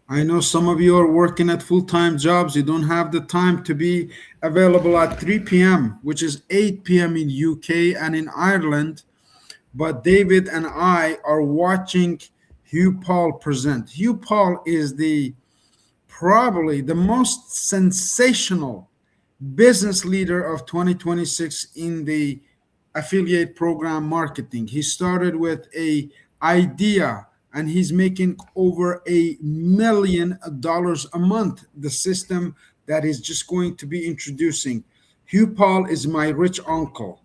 I know some of you are working at full-time jobs. You don't have the time to be available at 3 p.m., which is 8 p.m. in UK and in Ireland. But David and I are watching Hugh Paul present. Hugh Paul is the probably the most sensational business leader of 2026 in the affiliate program marketing. He started with a idea and he's making over $1 million a month. The system that is just going to be introducing. Hugh Paul is my rich uncle.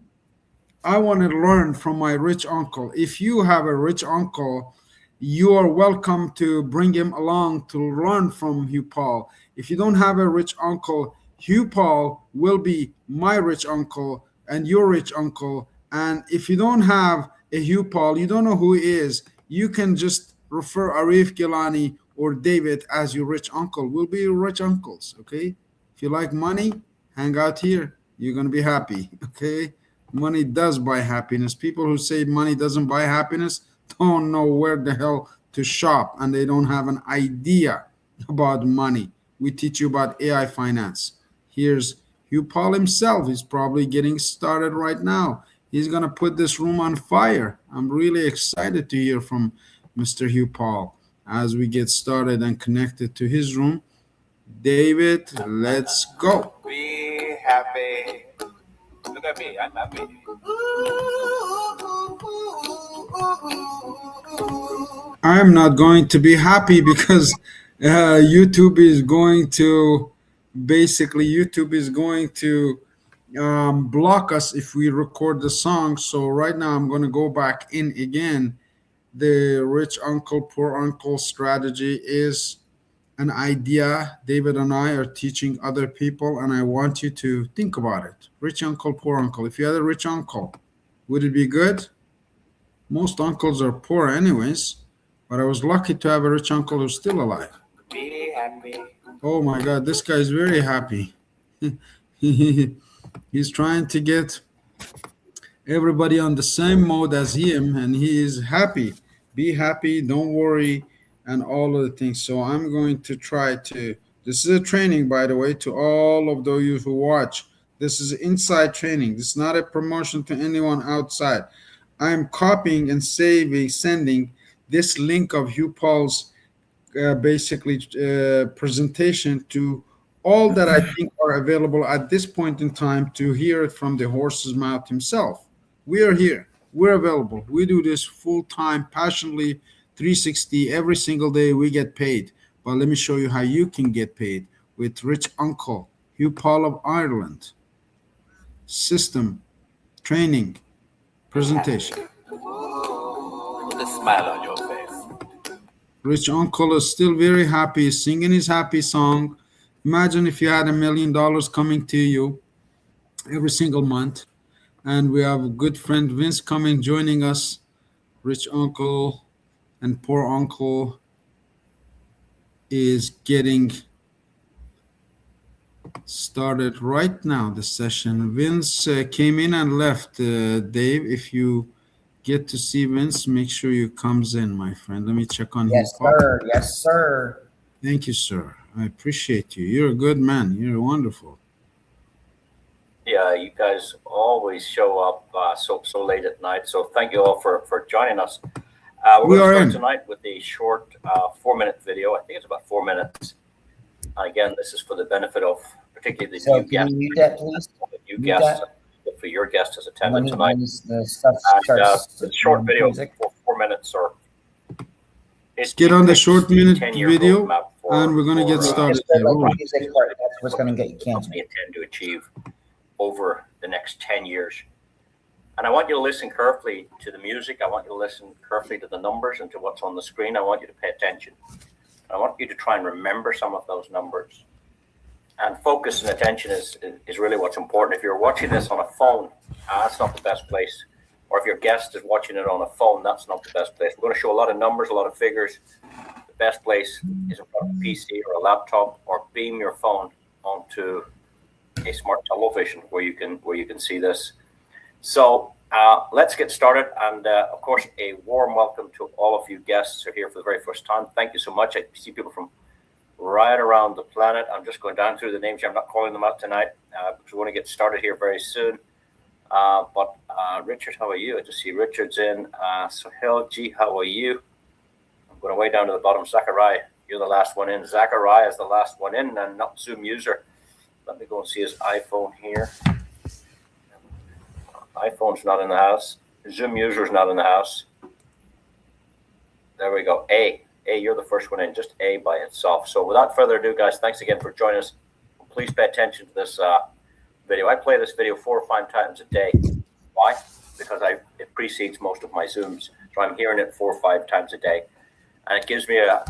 I want to learn from my rich uncle. If you have a rich uncle, you are welcome to bring him along to learn from Hugh Paul. If you don't have a rich uncle, Hugh Paul will be my rich uncle and your rich uncle. And if you don't have a Hugh Paul, you don't know who he is, you can just refer Arif, Gilany, or David as your rich uncle. We'll be your rich uncles, okay? If you like money, hang out here. You're going to be happy, okay? Money does buy happiness. People who say money doesn't buy happiness don't know where the hell to shop and they don't have an idea about money. We teach you about AI finance. Here's Hugh Paul himself. He's probably getting started right now. He's going to put this room on fire. I'm really excited to hear from Mr. Hugh Paul as we get started and connected to his room. David, let's go. Be happy. Look at me, I'm happy. I'm not going to be happy because YouTube is going to YouTube is going to block us if we record the song. So right now I'm going to go back in again. The rich uncle, poor uncle strategy is an idea David and I are teaching other people, and I want you to think about it. Rich uncle, poor uncle. If you had a rich uncle, would it be good? Most uncles are poor, anyways, but I was lucky to have a rich uncle who's still alive. Be happy. Oh my God, this guy is very happy. He's trying to get everybody on the same mode as him, and he is happy. Be happy, don't worry, and all of the things. So I'm going to try to. This is a training, by the way, to all of those who watch. This is inside training. This is not a promotion to anyone outside. I'm copying and saving, sending this link of Hugh Paul's presentation to all that I think are available at this point in time to hear it from the horse's mouth himself. We are here. We're available. We do this full time, passionately, 360 every single day. We get paid. But let me show you how you can get paid with Rich Uncle Hugh Paul of Ireland. System, training, presentation. With a smile on your face. Rich Uncle is still very happy, singing his happy song. Imagine if you had $1 million coming to you every single month. And we have a good friend Vince coming, joining us. Rich Uncle and poor uncle is getting started right now, the session. Vince came in and left. Dave, if you get to see Vince, make sure you comes in, my friend. Let me check on Yes, him. sir. Yes, sir. Thank you, sir. I appreciate you. You're a good man. You're wonderful. Yeah, you guys always show up so late at night. So thank you all for joining us. We're going to start tonight with a short 4-minute video. I think it's about 4 minutes. Again, this is for the benefit of particularly the new guests. Mute that, please? The new guests, for your guest as attended tonight. The short video for 4 minutes or. Let's get on the short minute video, and we're going to get started. That's what's going to get you canceled. We intend to achieve over the next 10 years. And I want you to listen carefully to the music. I want you to listen carefully to the numbers and to what's on the screen. I want you to pay attention. I want you to try and remember some of those numbers. And focus and attention is really what's important. If you're watching this on a phone, that's not the best place. Or if your guest is watching it on a phone, that's not the best place. We're going to show a lot of numbers, a lot of figures. The best place is in front of a PC or a laptop, or beam your phone onto a smart television where you can see this. So let's get started. And of course, a warm welcome to all of you guests who are here for the very first time. Thank you so much. I see people from right around the planet. I'm just going down through the names here. I'm not calling them out tonight because we want to get started here very soon. But Richard, how are you? I just see Richard's in. Sohail G, how are you? I'm going way down to the bottom. Zachariah, you're the last one in. Zachariah is the last one in and not Zoom user. Let me go and see his iPhone here. iPhone's not in the house. Zoom user's not in the house. There we go. A, you're the first one in. Just A by itself. So without further ado, guys, thanks again for joining us. Please pay attention to this video. I play this video 4 or 5 times a day. Why? Because it precedes most of my Zooms. So I'm hearing it 4 or 5 times a day. And it gives me a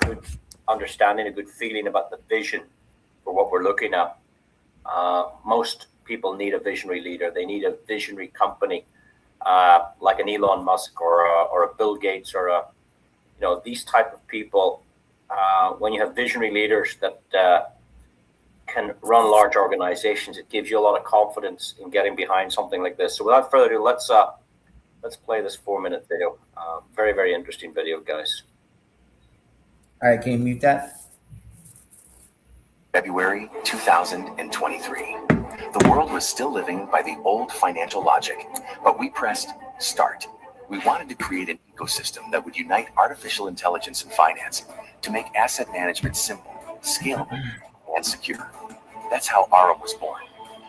good understanding, a good feeling about the vision for what we're looking at. Most people need a visionary leader. They need a visionary company, like an Elon Musk or a Bill Gates or these type of people. When you have visionary leaders that can run large organizations, it gives you a lot of confidence in getting behind something like this. So without further ado, let's play this 4-minute video. Very, very interesting video, guys. All right, can you mute that? February 2023. The world was still living by the old financial logic, but we pressed start. We wanted to create an ecosystem that would unite artificial intelligence and finance to make asset management simple, scalable, and secure. That's how Aurum was born.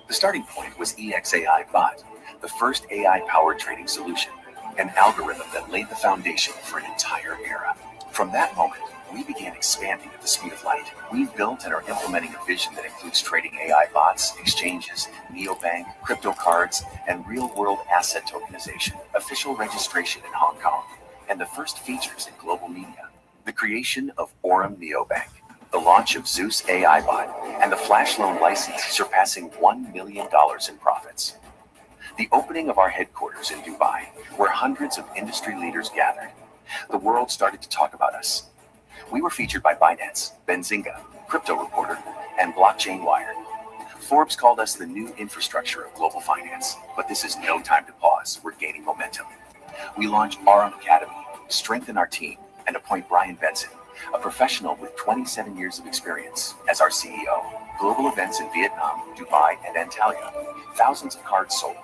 The starting point was EXAI Bot, the first AI-powered trading solution, an algorithm that laid the foundation for an entire era. From that moment, we began expanding at the speed of light. We've built and are implementing a vision that includes trading AI bots, exchanges, neobank, crypto cards, and real-world asset tokenization, official registration in Hong Kong, and the first features in global media. The creation of Aurum Neobank, the launch of Zeus AI Bot, and the flash loan license surpassing $1 million in profits. The opening of our headquarters in Dubai, where hundreds of industry leaders gathered. The world started to talk about us. We were featured by Binance, Benzinga, Crypto Reporter, and Blockchain Wire. Forbes called us the new infrastructure of global finance, but this is no time to pause. We're gaining momentum. We launched Aurum Academy, strengthen our team, and appoint Brian Benson, a professional with 27 years of experience, as our CEO. Global events in Vietnam, Dubai, and Antalya, thousands of cards sold,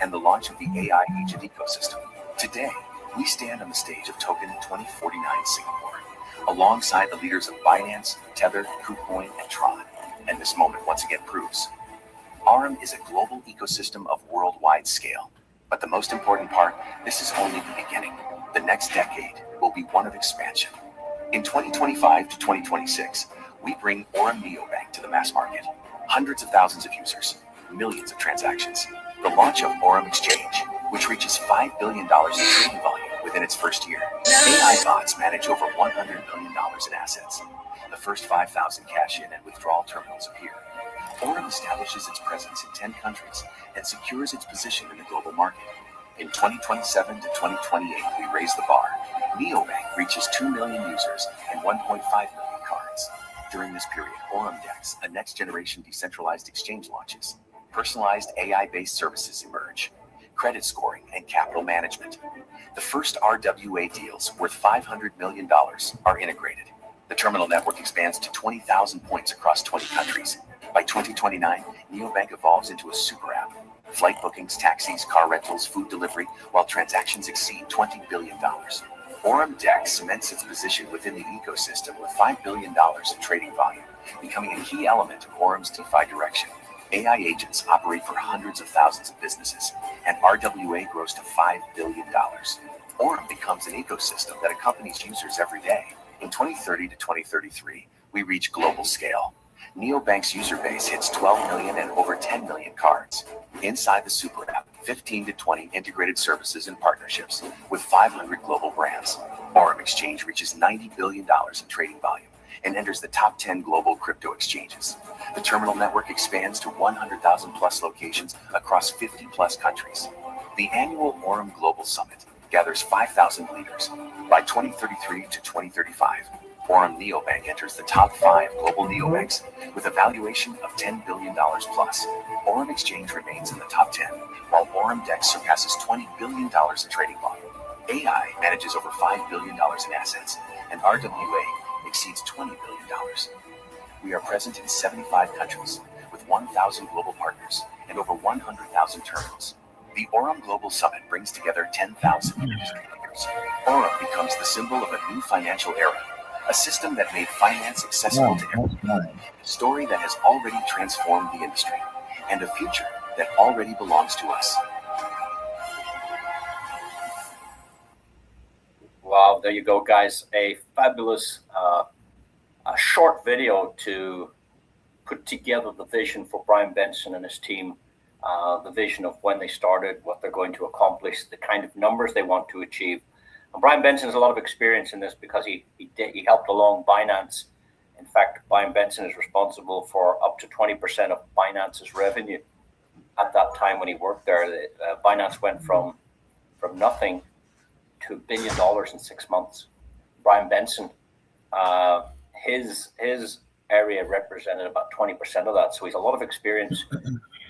and the launch of the AI agent ecosystem. Today, we stand on the stage of Token 2049 Singapore, alongside the leaders of Binance, Tether, KuCoin, and Tron. And this moment once again proves Aurum is a global ecosystem of worldwide scale. But the most important part, this is only the beginning. The next decade will be one of expansion. In 2025 to 2026, we bring Aurum Neobank to the mass market. Hundreds of thousands of users, millions of transactions. The launch of Aurum Exchange, which reaches $5 billion in trading volume within its first year. AI bots manage over $100 million in assets. The first 5,000 cash-in and withdrawal terminals appear. Aurum establishes its presence in 10 countries and secures its position in the global market. In 2027 to 2028, we raise the bar. Neobank reaches 2 million users and 1.5 million cards. During this period, Aurum DEX, a next-generation decentralized exchange, launches. Personalized AI-based services emerge. Credit scoring and capital management. The first RWA deals worth $500 million are integrated. The terminal network expands to 20,000 points across 20 countries. By 2029, Neobank evolves into a super app. Flight bookings, taxis, car rentals, food delivery, while transactions exceed $20 billion. Aurum DEX cements its position within the ecosystem with $5 billion in trading volume, becoming a key element of Aurum's DeFi direction. AI agents operate for hundreds of thousands of businesses, and RWA grows to $5 billion. Aurum becomes an ecosystem that accompanies users every day. In 2030 to 2033, we reach global scale. Neobank's user base hits 12 million and over 10 million cards. Inside the super app, 15 to 20 integrated services and partnerships with 500 global brands. Aurum Exchange reaches $90 billion in trading volume and enters the top 10 global crypto exchanges. The terminal network expands to 100,000 plus locations across 50 plus countries. The annual Aurum Global Summit gathers 5,000 leaders. By 2033 to 2035, Aurum Neobank enters the top 5 global neobanks with a valuation of $10 billion plus. Aurum Exchange remains in the top 10, while Aurum DEX surpasses $20 billion in trading volume. AI manages over $5 billion in assets, and RWA exceeds $20 billion. We are present in 75 countries with 1,000 global partners and over 100,000 terminals. The Aurum Global Summit brings together 10,000 industry leaders. Aurum becomes the symbol of a new financial era, a system that made finance accessible to everyone, a story that has already transformed the industry, and a future that already belongs to us. Wow, there you go, guys. A fabulous a short video to put together the vision for Brian Benson and his team, the vision of when they started, what they're going to accomplish, the kind of numbers they want to achieve. And Brian Benson has a lot of experience in this because he helped along Binance. In fact, Brian Benson is responsible for up to 20% of Binance's revenue. At that time when he worked there, Binance went from nothing to $1 billion in 6 months. Brian Benson, his area represented about 20% of that. So he's a lot of experience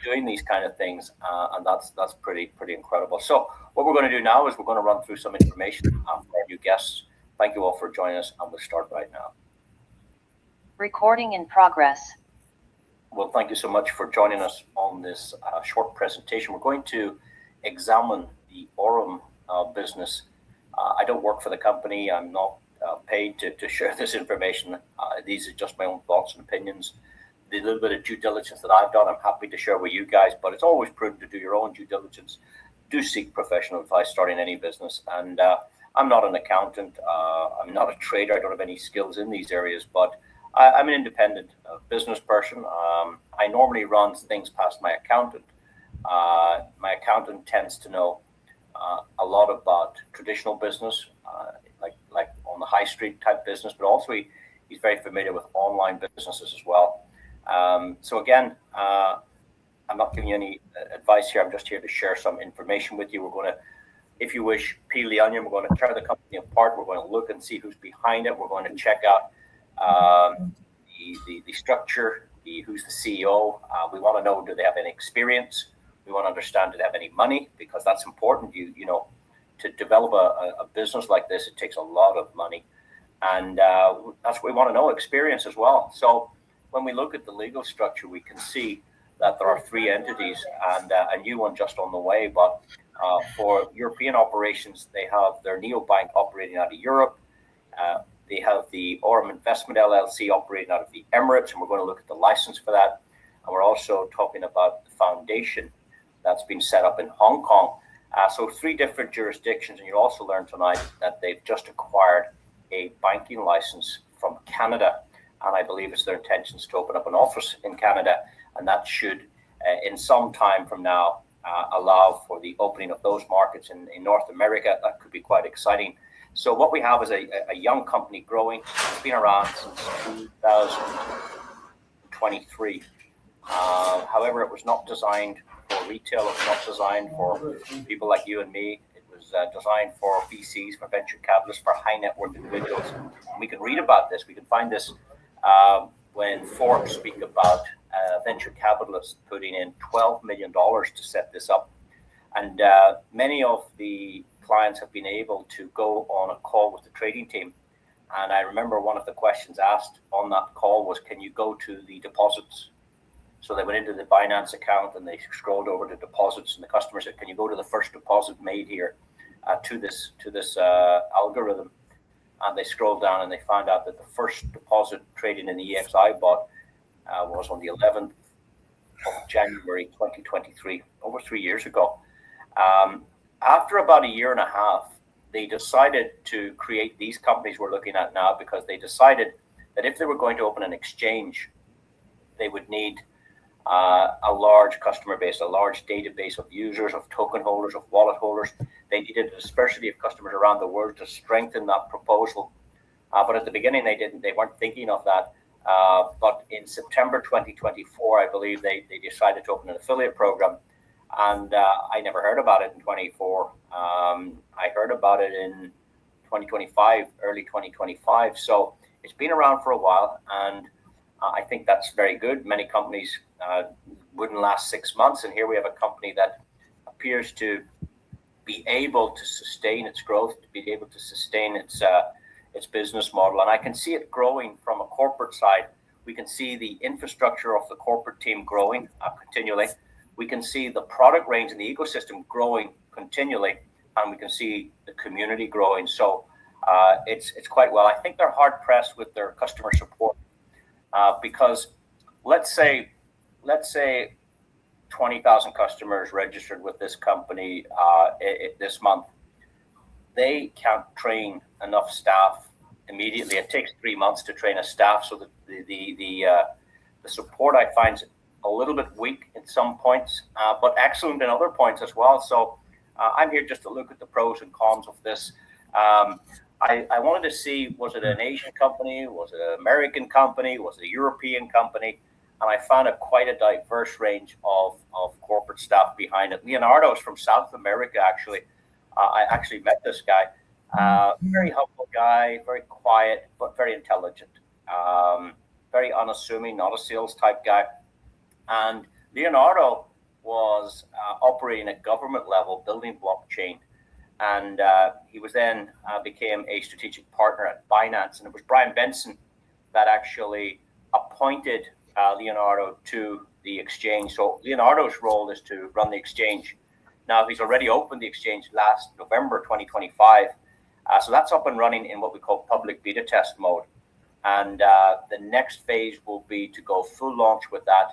doing these kind of things, and that's pretty incredible. So what we're going to do now is we're going to run through some information for our new guests. Thank you all for joining us, and we'll start right now. Recording in progress. Well, thank you so much for joining us on this short presentation. We're going to examine the Aurum business. I don't work for the company. I'm not paid to share this information. These are just my own thoughts and opinions. The little bit of due diligence that I've done, I'm happy to share with you guys, but it's always prudent to do your own due diligence. Do seek professional advice starting any business. And I'm not an accountant. I'm not a trader. I don't have any skills in these areas, but I'm an independent business person. I normally run things past my accountant. My accountant tends to know a lot about traditional business, like on the high street type business, but also he's very familiar with online businesses as well. So again, I'm not giving you any advice here. I'm just here to share some information with you. We're going to, if you wish, peel the onion. We're going to tear the company apart. We're going to look and see who's behind it. We're going to check out the structure, who's the CEO. We want to know, do they have any experience? We want to understand, do they have any money? Because that's important. You know, to develop a business like this, it takes a lot of money. And that's what we want to know, experience as well. So when we look at the legal structure, we can see that there are 3 entities and a new one just on the way. But for European operations, they have their neobank operating out of Europe. They have the Aurum Investment LLC operating out of the Emirates, and we're going to look at the license for that. And we're also talking about the foundation that's been set up in Hong Kong. So 3 different jurisdictions, and you'll also learn tonight that they've just acquired a banking license from Canada. And I believe it's their intentions to open up an office in Canada, and that should, in some time from now, allow for the opening of those markets in North America. That could be quite exciting. So what we have is a young company growing. It's been around since 2023. However, it was not designed for retail. It was not designed for people like you and me. It was designed for VCs, for venture capitalists, for high net worth individuals. And we can read about this. We can find this when Forbes speak about venture capitalists putting in $12 million to set this up. And many of the clients have been able to go on a call with the trading team. And I remember one of the questions asked on that call was, can you go to the deposits? So they went into the Binance account and they scrolled over to deposits, and the customer said, can you go to the first deposit made here to this algorithm? And they scrolled down and they found out that the first deposit trading in the EXI bot was on the 11th of January 2023, over 3 years ago. After about a year and a half, they decided to create these companies we're looking at now, because they decided that if they were going to open an exchange, they would need a large customer base, a large database of users, of token holders, of wallet holders. They needed a diversity of customers around the world to strengthen that proposal. But at the beginning, they weren't thinking of that. But in September 2024, I believe they decided to open an affiliate program. And I never heard about it in 24. I heard about it in 2025, early 2025. So it's been around for a while, and I think that's very good. Many companies wouldn't last 6 months, and here we have a company that appears to be able to sustain its growth, to be able to sustain its its business model. And I can see it growing from a corporate side. We can see the infrastructure of the corporate team growing continually. We can see the product range and the ecosystem growing continually, and we can see the community growing. So it's quite well. I think they're hard pressed with their customer support because let's say 20,000 customers registered with this company this month. They can't train enough staff immediately. It takes 3 months to train a staff, so the support I find a little bit weak in some points, but excellent in other points as well. So I'm here just to look at the pros and cons of this. I wanted to see, was it an Asian company? Was it an American company? Was it a European company? And I found quite a diverse range of corporate staff behind it. Leonardo is from South America, actually. I actually met this guy. Very humble guy, very quiet, but very intelligent. Very unassuming, not a sales type guy. And Leonardo was operating at government level, building blockchain. And he was then became a strategic partner at Binance. And it was Brian Benson that actually appointed Leonardo to the exchange. So Leonardo's role is to run the exchange. Now, he's already opened the exchange last November 2025. So that's up and running in what we call public beta test mode. And the next phase will be to go full launch with that.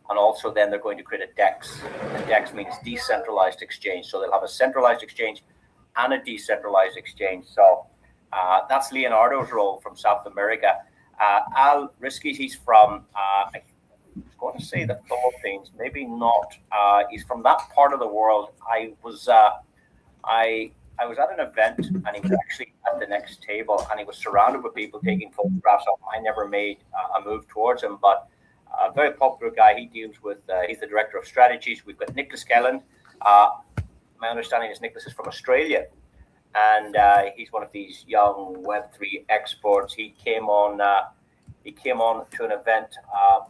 And also then they're going to create a DEX. And DEX means decentralized exchange. So they'll have a centralized exchange and a decentralized exchange. So that's Leonardo's role from South America. Al Risky, he's from, I was going to say the Philippines, maybe not. He's from that part of the world. I was at an event, and he was actually at the next table, and he was surrounded with people taking photographs of him. I never made a move towards him, but a very popular guy. He deals with, he's the director of strategies. We've got Nicholas Gilany. My understanding is Nicholas is from Australia, and he's one of these young Web3 experts. He came on to an event,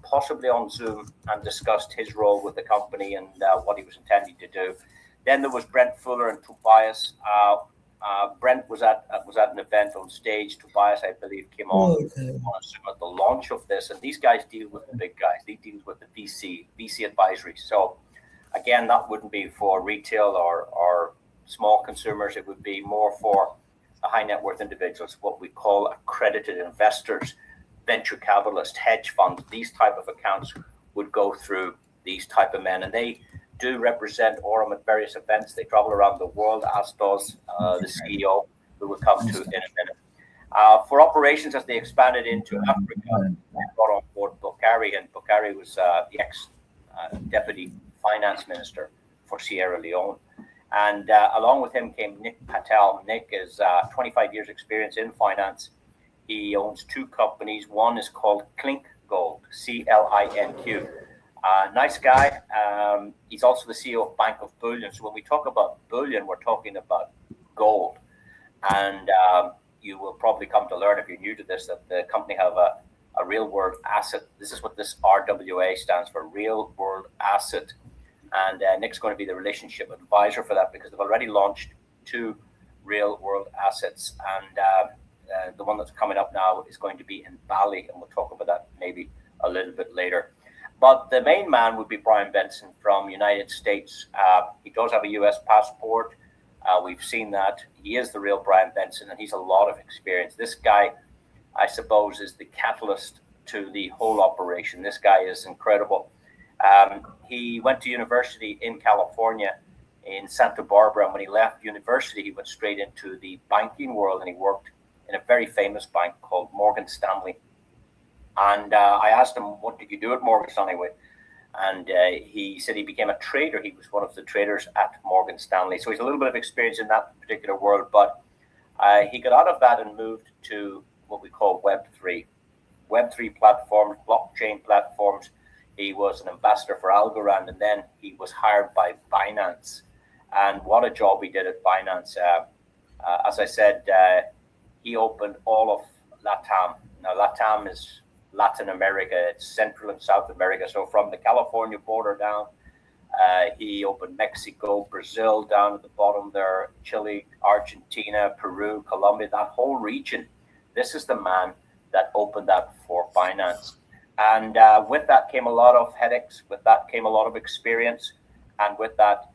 possibly on Zoom, and discussed his role with the company and what he was intending to do. Then there was Brent Fuller and Tobias. Brent was at an event on stage. Tobias, I believe, came on Zoom at the launch of this. And these guys deal with the big guys. They deal with the VC advisory. So again, that wouldn't be for retail or small consumers. It would be more for the high net worth individuals, what we call accredited investors, venture capitalists, hedge funds. These type of accounts would go through these type of men, and they do represent Aurum at various events. They travel around the world, as does the CEO, who will come to in a minute. For operations, as they expanded into Africa, they brought on board Bukari, and Bukari was the ex-deputy finance minister for Sierra Leone. And along with him came Nick Patel. Nick is 25 years experience in finance. He owns two companies. One is called Clink Gold, CLINQ. Nice guy. He's also the CEO of Bank of Bullion. So when we talk about bullion, we're talking about gold. And you will probably come to learn, if you're new to this, that the company have a real world asset. This is what this RWA stands for, real world asset. And Nick's going to be the relationship advisor for that, because they've already launched 2 real world assets. And the one that's coming up now is going to be in Bali. And we'll talk about that maybe a little bit later. But the main man would be Brian Benson from United States. He does have a U.S. passport. We've seen that. He is the real Brian Benson, and he's a lot of experience. This guy, I suppose, is the catalyst to the whole operation. This guy is incredible. He went to university in California, in Santa Barbara, and when he left university, he went straight into the banking world, and he worked in a very famous bank called Morgan Stanley. And I asked him, what did you do at Morgan Stanley? And he said he became a trader. He was one of the traders at Morgan Stanley. So he's a little bit of experience in that particular world. But he got out of that and moved to what we call Web3. Web3 platforms, blockchain platforms. He was an ambassador for Algorand, and then he was hired by Binance. And what a job he did at Binance. As I said, he opened all of LATAM. Now, LATAM is Latin America. It's Central and South America. So from the California border down He opened Mexico, Brazil down at the bottom there, Chile, Argentina, Peru, Colombia, that whole region. This is the man that opened that for finance. And with that came a lot of headaches. With that came a lot of experience. And with that,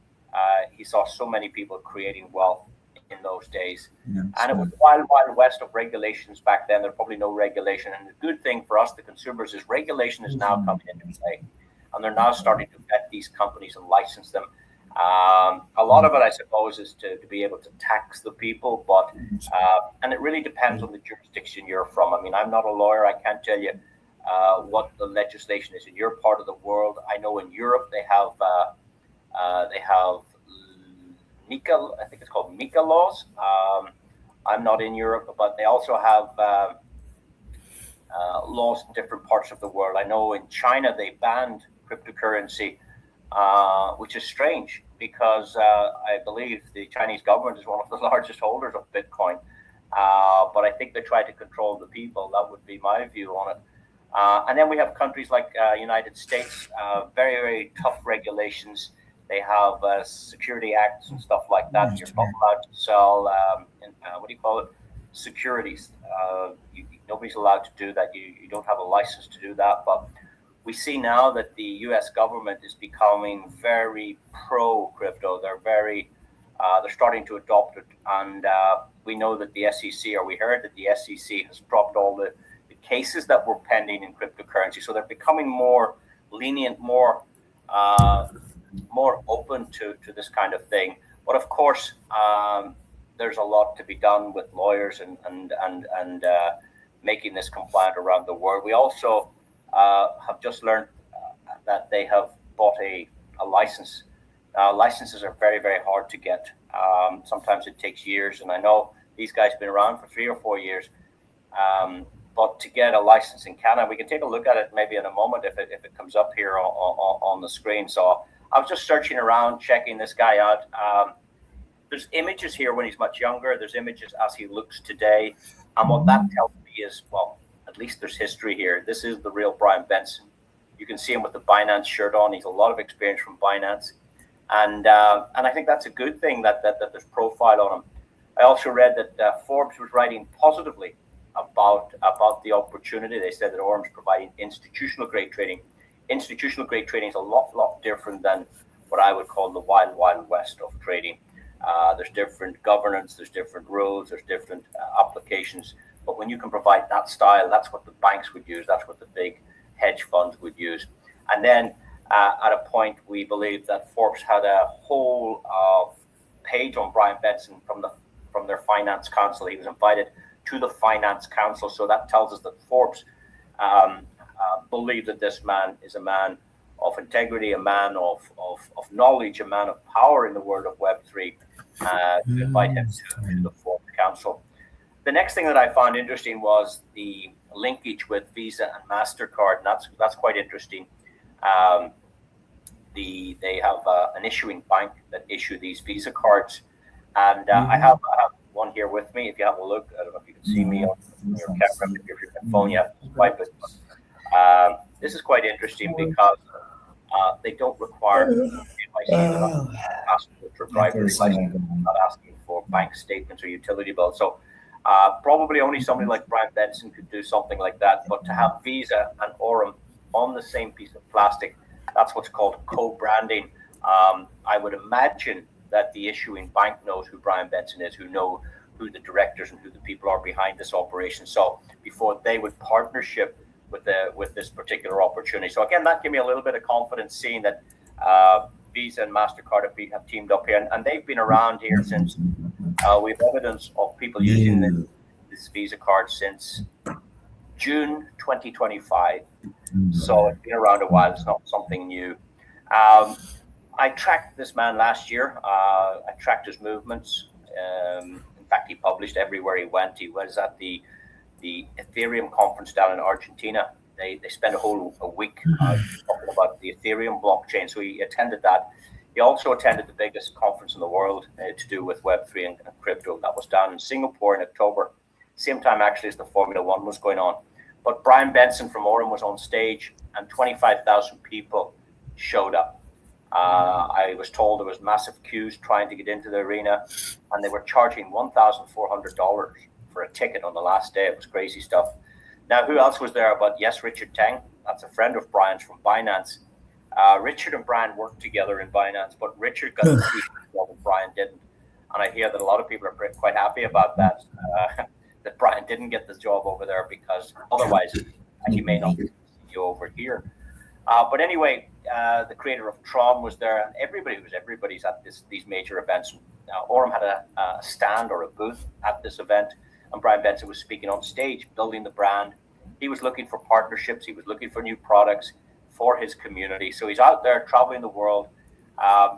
he saw so many people creating wealth in those days. Yeah, and it was wild, wild west of regulations back then. There's probably no regulation. And the good thing for us, the consumers, is regulation is now coming into play. And they're now starting to vet these companies and license them. A lot of it, I suppose, is to be able to tax the people, but and it really depends on the jurisdiction you're from. I mean, I'm not a lawyer. I can't tell you what the legislation is in your part of the world. I know in Europe they have MiCA, I think it's called MiCA laws. I'm not in Europe, but they also have laws in different parts of the world. I know in China they banned cryptocurrency, which is strange because I believe the Chinese government is one of the largest holders of Bitcoin. But I think they try to control the people. That would be my view on it. And then we have countries like United States, very, very tough regulations. They have security acts and stuff like that. You're not allowed to sell, what do you call it, securities. Nobody's allowed to do that. You don't have a license to do that. But we see now that the U.S. government is becoming very pro-crypto. They're starting to adopt it. And we know that the SEC, or we heard that the SEC has dropped all the cases that were pending in cryptocurrency. So they're becoming more lenient, more open to this kind of thing. But of course, there's a lot to be done with lawyers and making this compliant around the world. We also have just learned that they have bought a license. Licenses are very, very hard to get. Sometimes it takes years, and I know these guys have been around for 3 or 4 years. But to get a license in Canada, we can take a look at it maybe in a moment if it comes up here on the screen. So I was just searching around, checking this guy out. There's images here when he's much younger. There's images as he looks today. And what that tells me is, well, at least there's history here. This is the real Brian Benson. You can see him with the Binance shirt on. He's a lot of experience from Binance. And I think that's a good thing that there's profile on him. I also read that Forbes was writing positively about the opportunity. They said that Aurum's providing institutional grade trading. Institutional grade trading is a lot different than what I would call the wild west of trading. There's different governance, there's different rules, there's different applications. But when you can provide that style, that's what the banks would use. That's what the big hedge funds would use. And then at a point, we believe that Forbes had a whole page on Brian Benson from their finance council. He was invited to the finance council. So that tells us that Forbes believe that this man is a man of integrity, a man of knowledge, a man of power in the world of Web3, to invite him to the Forbes council. The next thing that I found interesting was the linkage with Visa and MasterCard, and that's quite interesting. They have an issuing bank that issue these Visa cards, and I have one here with me. If you have a look, I don't know if you can see me on your camera. If you're on your phone, you have to swipe it. This is quite interesting because they don't require passport or driver's license. Not asking for bank statements or utility bills. So probably only somebody like Brian Benson could do something like that. But to have Visa and Aurum on the same piece of plastic, that's what's called co-branding. I would imagine that the issuing bank knows who Brian Benson is, who know who the directors and who the people are behind this operation. So before they would partnership with this particular opportunity. So again, that gave me a little bit of confidence seeing that Visa and MasterCard have teamed up here, and they've been around here since we have evidence of people using this Visa card since June 2025. So it's been around a while. It's not something new. I tracked this man last year. I tracked his movements. In fact, he published everywhere he went. He was at the Ethereum conference down in Argentina. They spent a week talking about the Ethereum blockchain. So he attended that. He also attended the biggest conference in the world to do with Web3 and crypto. That was down in Singapore in October. Same time actually as the Formula One was going on. But Brian Benson from Aurum was on stage and 25,000 people showed up. I was told there was massive queues trying to get into the arena, and they were charging $1,400 for a ticket on the last day. It was crazy stuff. Now, who else was there? But yes, Richard Teng. That's a friend of Brian's from Binance. Richard and Brian worked together in Binance, but Richard got the seat and Brian didn't. And I hear that a lot of people are quite happy about that, that Brian didn't get the job over there, because otherwise he may not be CEO over here. But anyway, the creator of Tron was there, and everybody's at these major events. Aurum had a stand or a booth at this event, and Brian Benson was speaking on stage, building the brand. He was looking for partnerships. He was looking for new products for his community. So he's out there traveling the world.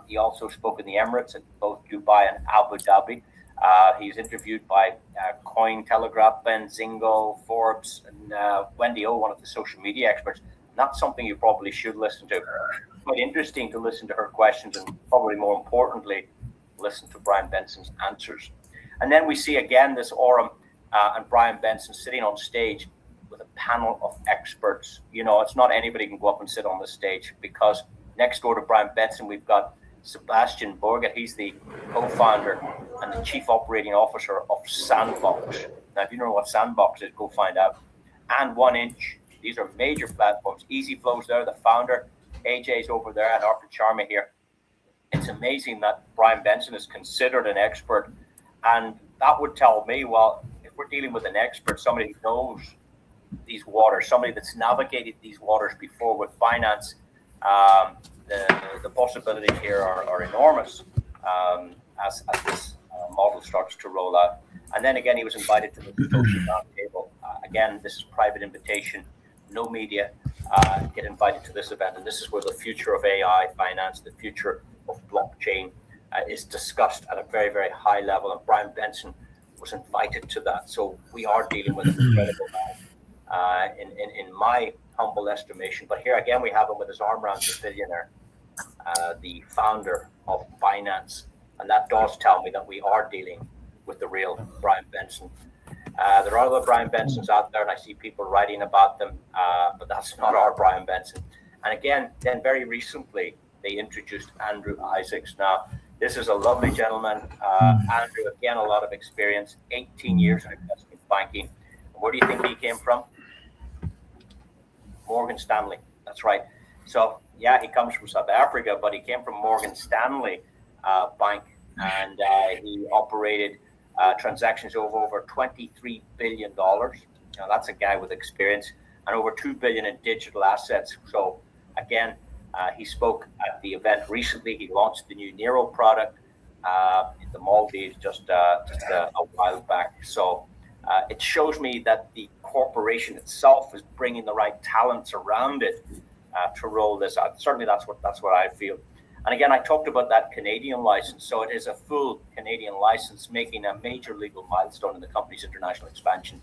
He also spoke in the Emirates, at both Dubai and Abu Dhabi. He's interviewed by Cointelegraph, Benzingo, Forbes, and Wendy O, one of the social media experts. Not something you probably should listen to. Quite interesting to listen to her questions, and probably more importantly, listen to Brian Benson's answers. And then we see again this Aurum and Brian Benson sitting on stage with a panel of experts. You know, it's not anybody can go up and sit on the stage, because next door to Brian Benson, we've got Sebastian Borget. He's the co-founder and the chief operating officer of Sandbox. Now, if you know what Sandbox is, go find out. And 1inch. These are major platforms. Easy Flow's there, the founder. AJ's over there, and Arthur Sharma here. It's amazing that Brian Benson is considered an expert. And that would tell me, well, if we're dealing with an expert, somebody who knows these waters, somebody that's navigated these waters before with finance, the possibilities here are enormous as this model starts to roll out. And then again, he was invited to the social roundtable. Again, this is private invitation, no media. Get invited to this event, and this is where the future of AI finance, the future of blockchain is discussed at a very, very high level. And Brian Benson was invited to that. So we are dealing with an incredible man in my humble estimation. But here again, we have him with his arm around the billionaire, the founder of Binance. And that does tell me that we are dealing with the real Brian Benson. There are other Brian Bensons out there, and I see people writing about them, but that's not our Brian Benson. And again, then very recently, they introduced Andrew Isaacs. Now, this is a lovely gentleman. Andrew, again, a lot of experience, 18 years in investment banking. Where do you think he came from? Morgan Stanley. That's right. So, yeah, he comes from South Africa, but he came from Morgan Stanley Bank, and he operated transactions over $23 billion. Now, that's a guy with experience, and over $2 billion in digital assets. So, again, he spoke at the event recently. He launched the new Nero product in the Maldives just a while back. So it shows me that the corporation itself is bringing the right talents around it to roll this out. Certainly, that's what I feel. And again, I talked about that Canadian license. So it is a full Canadian license, making a major legal milestone in the company's international expansion.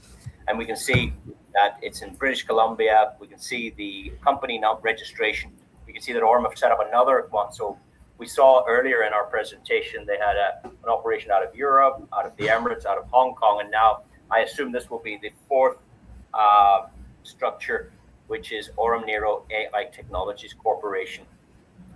And we can see that it's in British Columbia. We can see the company now registration. We can see that Aurum have set up another one. So we saw earlier in our presentation, they had an operation out of Europe, out of the Emirates, out of Hong Kong. And now I assume this will be the fourth structure, which is Aurum Nero AI Technologies Corporation,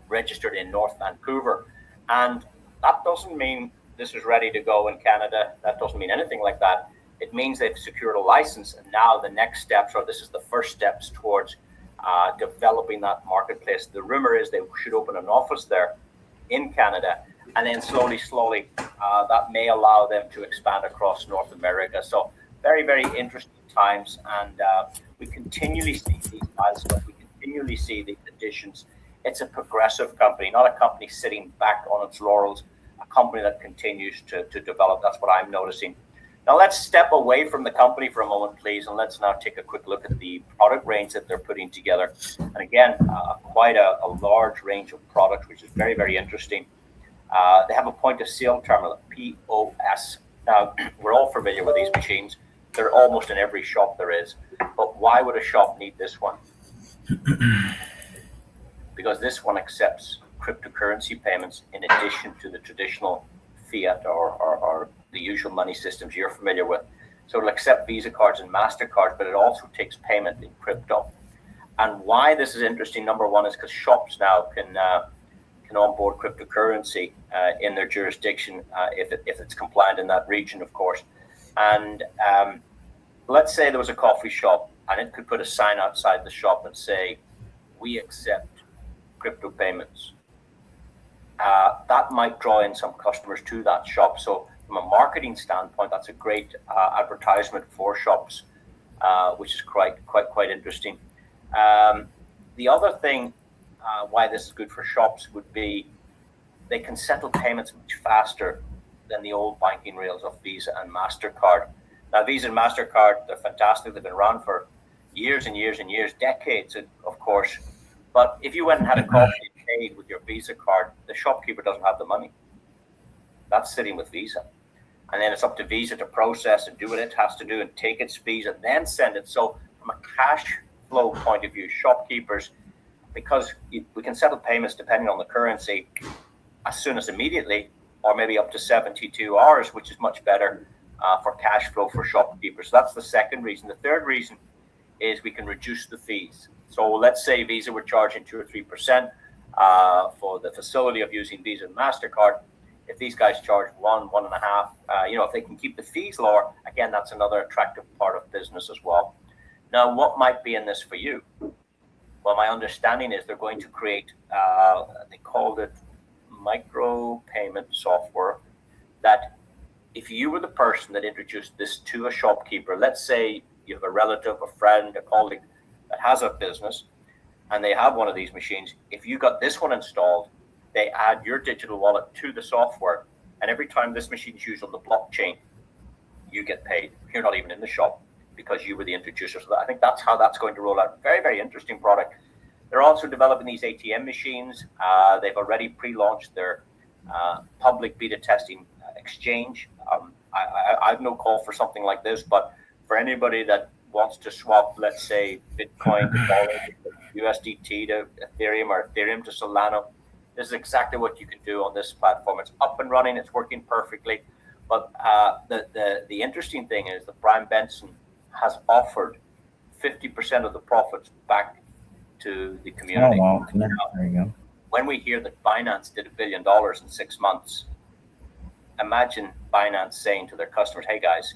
registered in North Vancouver. And that doesn't mean this is ready to go in Canada. That doesn't mean anything like that. It means they've secured a license, and now the next steps, or this is the first steps towards developing that marketplace. The rumor is they should open an office there in Canada, and then slowly, that may allow them to expand across North America. So very, very interesting times, and we continually see these milestones. We continually see the additions. It's a progressive company, not a company sitting back on its laurels, a company that continues to develop. That's what I'm noticing. Now let's step away from the company for a moment, please, and let's now take a quick look at the product range that they're putting together. And again, quite a large range of products, which is very, very interesting. They have a point of sale terminal, POS. Now, we're all familiar with these machines. They're almost in every shop there is. But why would a shop need this one? Because this one accepts cryptocurrency payments in addition to the traditional fiat or the usual money systems you're familiar with. So it'll accept Visa cards and MasterCards, but it also takes payment in crypto. And why this is interesting, number one, is because shops now can can onboard cryptocurrency in their jurisdiction if it's compliant in that region, of course. And let's say there was a coffee shop and it could put a sign outside the shop and say, we accept crypto payments. That might draw in some customers to that shop. So from a marketing standpoint, that's a great advertisement for shops, which is quite interesting. The other thing why this is good for shops would be they can settle payments much faster than the old banking rails of Visa and MasterCard. Now, Visa and MasterCard, they're fantastic. They've been around for years and years and years, decades, of course. But if you went and had a coffee and paid with your Visa card, the shopkeeper doesn't have the money. That's sitting with Visa. And then it's up to Visa to process and do what it has to do and take its fees and then send it. So from a cash flow point of view, shopkeepers, because we can settle payments depending on the currency as soon as immediately, or maybe up to 72 hours, which is much better for cash flow for shopkeepers. So that's the second reason. The third reason is we can reduce the fees. So let's say Visa were charging 2 or 3% for the facility of using Visa and MasterCard. If these guys charge 1.5%, if they can keep the fees lower, again, that's another attractive part of business as well. Now, what might be in this for you? Well, my understanding is they're going to create, they called it micro payment software, that if you were the person that introduced this to a shopkeeper, let's say you have a relative, a friend, a colleague that has a business and they have one of these machines, if you got this one installed, they add your digital wallet to the software, and every time this machine is used on the blockchain, you get paid. You're not even in the shop because you were the introducer. So I think that's how that's going to roll out. Very, very interesting product. They're also developing these ATM machines. They've already pre-launched their public beta testing exchange. I have no call for something like this, but for anybody that wants to swap, let's say, Bitcoin to dollar, USDT to Ethereum, or Ethereum to Solana, this is exactly what you can do on this platform. It's up and running. It's working perfectly. But the interesting thing is that Brian Benson has offered 50% of the profits back to the community. Oh, wow. There you go. When we hear that Binance did $1 billion in 6 months, imagine Binance saying to their customers, hey guys,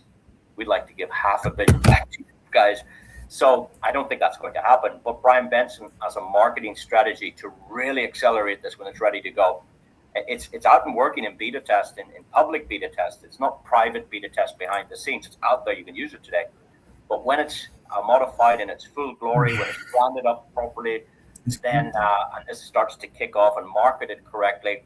we'd like to give $500 million back to you guys. So I don't think that's going to happen. But Brian Benson has a marketing strategy to really accelerate this when it's ready to go. It's out and working in beta test, in public beta test. It's not private beta test behind the scenes. It's out there. You can use it today. But when it's modified in its full glory, when it's branded up properly, then and this starts to kick off and marketed correctly,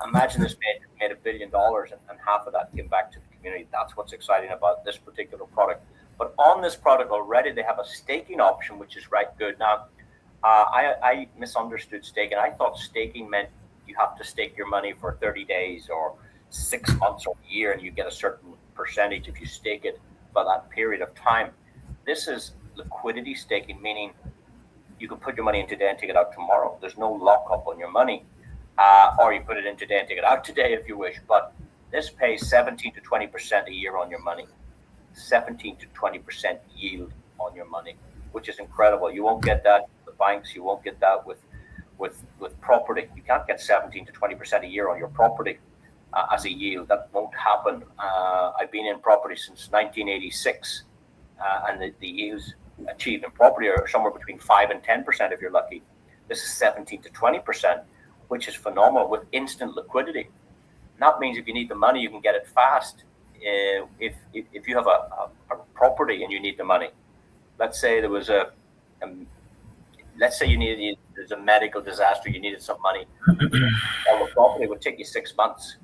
imagine this made $1 billion and half of that came back to the community. That's what's exciting about this particular product. But on this product already, they have a staking option, which is right good. Now, I misunderstood staking. I thought staking meant you have to stake your money for 30 days or 6 months or a year, and you get a certain percentage if you stake it for that period of time. This is liquidity staking, meaning you can put your money in today and take it out tomorrow. There's no lockup on your money, or you put it in today and take it out today if you wish. But this pays 17 to 20% a year on your money. 17 to 20% yield on your money, which is incredible. You won't get that with the banks. You won't get that with property. You can't get 17 to 20% a year on your property as a yield. That won't happen. I've been in property since 1986, and the yields achieved in property are somewhere between 5 and 10% if you're lucky. This is 17 to 20%, which is phenomenal with instant liquidity. And that means if you need the money, you can get it fast. If you have a property and you need the money, let's say there was let's say there's a medical disaster, you needed some money. On the property, it would take you 6 months.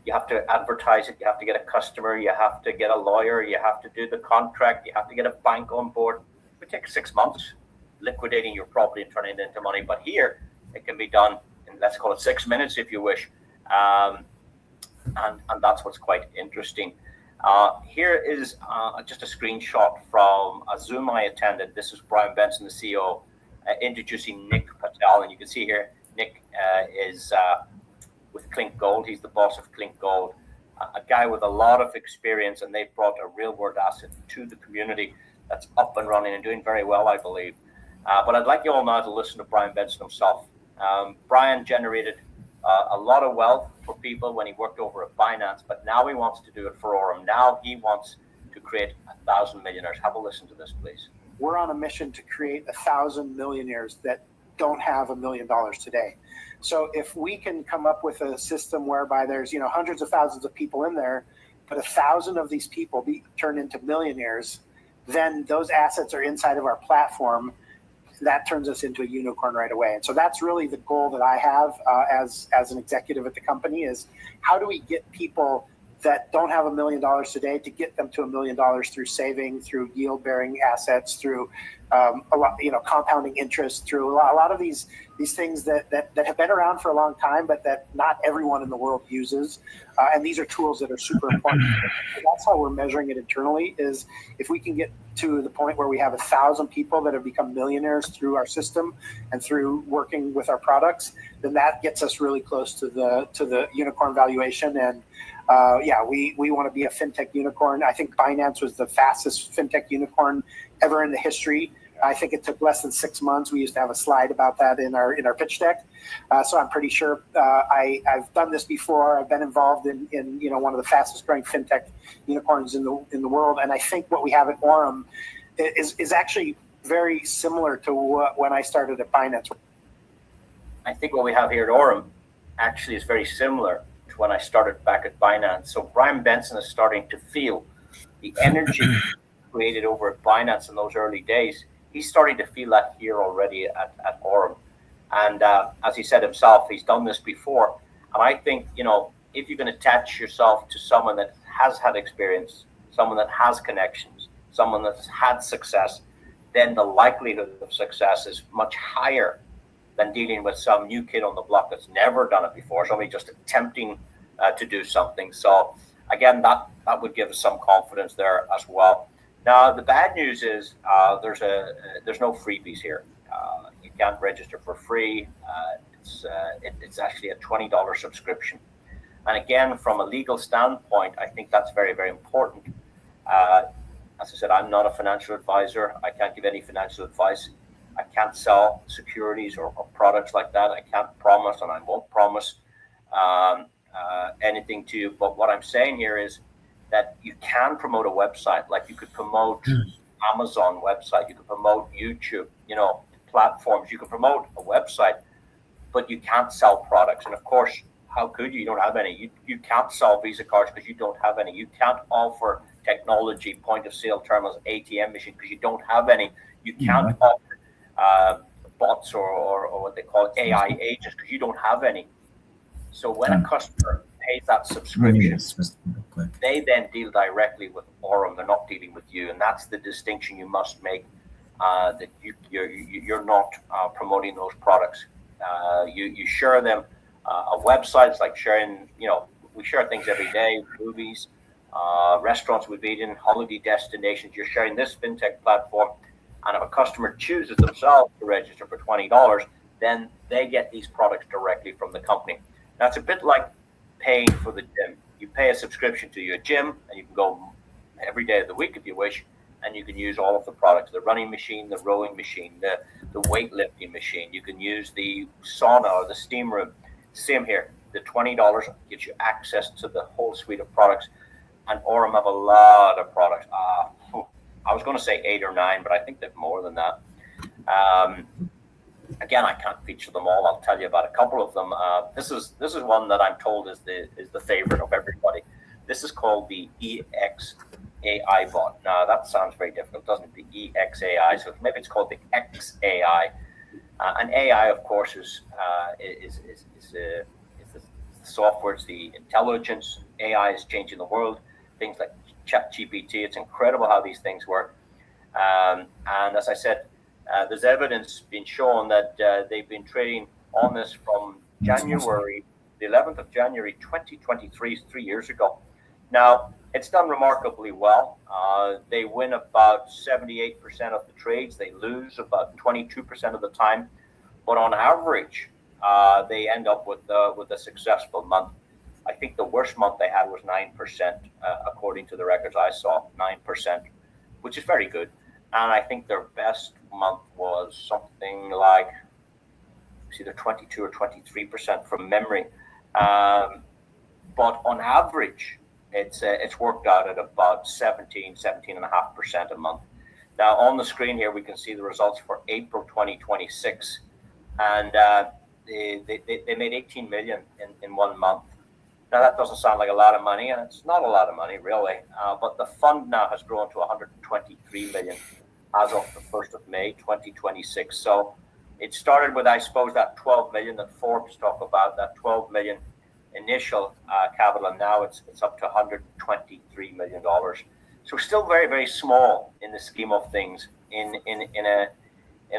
You have to advertise it. You have to get a customer. You have to get a lawyer. You have to do the contract. You have to get a bank on board. It would take 6 months liquidating your property and turning it into money. But here, it can be done in, let's call it 6 minutes if you wish. And that's what's quite interesting. Here is just a screenshot from a Zoom I attended. This is Brian Benson, the CEO, introducing Nick Patel. And you can see here, Nick is with Clink Gold. He's the boss of Clink Gold, a guy with a lot of experience, and they've brought a real world asset to the community that's up and running and doing very well, I believe. But I'd like you all now to listen to Brian Benson himself Brian generated a lot of wealth for people when he worked over at Binance, but now he wants to do it for Aurum. Now he wants to create 1,000 millionaires. Have a listen to this, please. We're on a mission to create 1,000 millionaires that don't have $1 million today. So if we can come up with a system whereby there's hundreds of thousands of people in there, but 1,000 of these people be turned into millionaires, then those assets are inside of our platform. That turns us into a unicorn right away. And so that's really the goal that I have as an executive at the company is how do we get people that don't have $1 million today to get them to $1 million through saving, through yield bearing assets, through a lot, compounding interest, through a lot of these things that have been around for a long time, but that not everyone in the world uses. And these are tools that are super important. So that's how we're measuring it internally is if we can get to the point where we have 1,000 people that have become millionaires through our system and through working with our products, then that gets us really close to the unicorn valuation. And we want to be a fintech unicorn. I think Binance was the fastest fintech unicorn ever in the history. I think it took less than 6 months. We used to have a slide about that in our pitch deck. So I'm pretty sure I've done this before. I've been involved in one of the fastest growing fintech unicorns in the world. And I think what we have at Aurum is actually very similar to when I started at Binance. I think what we have here at Aurum actually is very similar to when I started back at Binance. So Brian Benson is starting to feel the energy created over at Binance in those early days. He's starting to feel that here already at Aurum. And as he said himself, he's done this before. And I think, if you can attach yourself to someone that has had experience, someone that has connections, someone that's had success, then the likelihood of success is much higher than dealing with some new kid on the block that's never done it before, somebody just attempting to do something. So again, that would give us some confidence there as well. Now, the bad news is there's no freebies here. You can't register for free. It's actually a $20 subscription. And again, from a legal standpoint, I think that's very, very important. As I said, I'm not a financial advisor. I can't give any financial advice. I can't sell securities or products like that. I can't promise, and I won't promise anything to you. But what I'm saying here is that you can promote a website, like you could promote Amazon website, you could promote YouTube, platforms. You can promote a website, but you can't sell products. And of course, how could you? You don't have any. You can't sell Visa cards because you don't have any. You can't offer technology, point of sale terminals, ATM machine because you don't have any. You can't offer bots or what they call AI agents because you don't have any. So when a customer pays that subscription, they then deal directly with Aurum. They're not dealing with you, and that's the distinction you must make. That you're not promoting those products. You share them. A website is like sharing. We share things every day. Movies, restaurants we've eaten, holiday destinations. You're sharing this fintech platform, and if a customer chooses themselves to register for $20, then they get these products directly from the company. Now it's a bit like paying for the gym. You pay a subscription to your gym, and you can go every day of the week if you wish, and you can use all of the products: the running machine, the rowing machine, the weightlifting machine. You can use the sauna or the steam room. Same here. The $20 gives you access to the whole suite of products, and Aurum have a lot of products. I was going to say 8 or 9, but I think they've more than that. Again, I can't feature them all. I'll tell you about a couple of them. This is one that I'm told is the favorite of everybody. This is called the EXAI bot. Now that sounds very difficult, doesn't it? The EXAI. So maybe it's called the XAI. And AI, of course, is the software. It's the intelligence. AI is changing the world. Things like ChatGPT. It's incredible how these things work. And as I said, there's evidence being shown that they've been trading on this from January, the 11th of January, 2023, 3 years ago. Now, it's done remarkably well. They win about 78% of the trades. They lose about 22% of the time. But on average, they end up with a successful month. I think the worst month they had was 9%, according to the records I saw, 9%, which is very good. And I think their best month was something like it's either 22 or 23% from memory. But on average, it's worked out at about 17.5% a month. Now on the screen here, we can see the results for April 2026, and they made 18 million in 1 month. Now that doesn't sound like a lot of money, and it's not a lot of money really, but the fund now has grown to 123 million as of the 1st of May 2026. So it started with, I suppose, that 12 million that Forbes talk about, that 12 million initial capital, and now it's up to 123 million dollars. So still very, very small in the scheme of things. In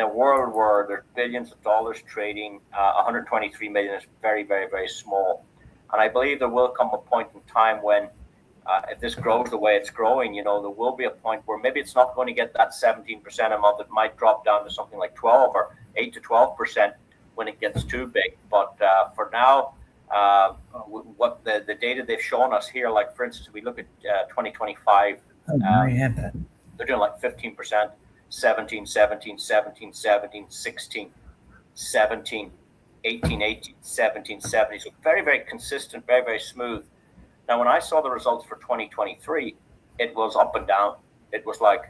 a world where there's billions of dollars trading, 123 million is very, very, very small. And I believe there will come a point in time when, if this grows the way it's growing, there will be a point where maybe it's not going to get that 17% a month. It might drop down to something like 12 or 8 to 12% when it gets too big. But for now, what the data they've shown us here, like for instance, we look at 2025, they're doing like 15%, 17, 17, 17, 17, 16, 17, 18, 18, 17, 17. So very, very consistent, very, very smooth. Now, when I saw the results for 2023, it was up and down. It was like,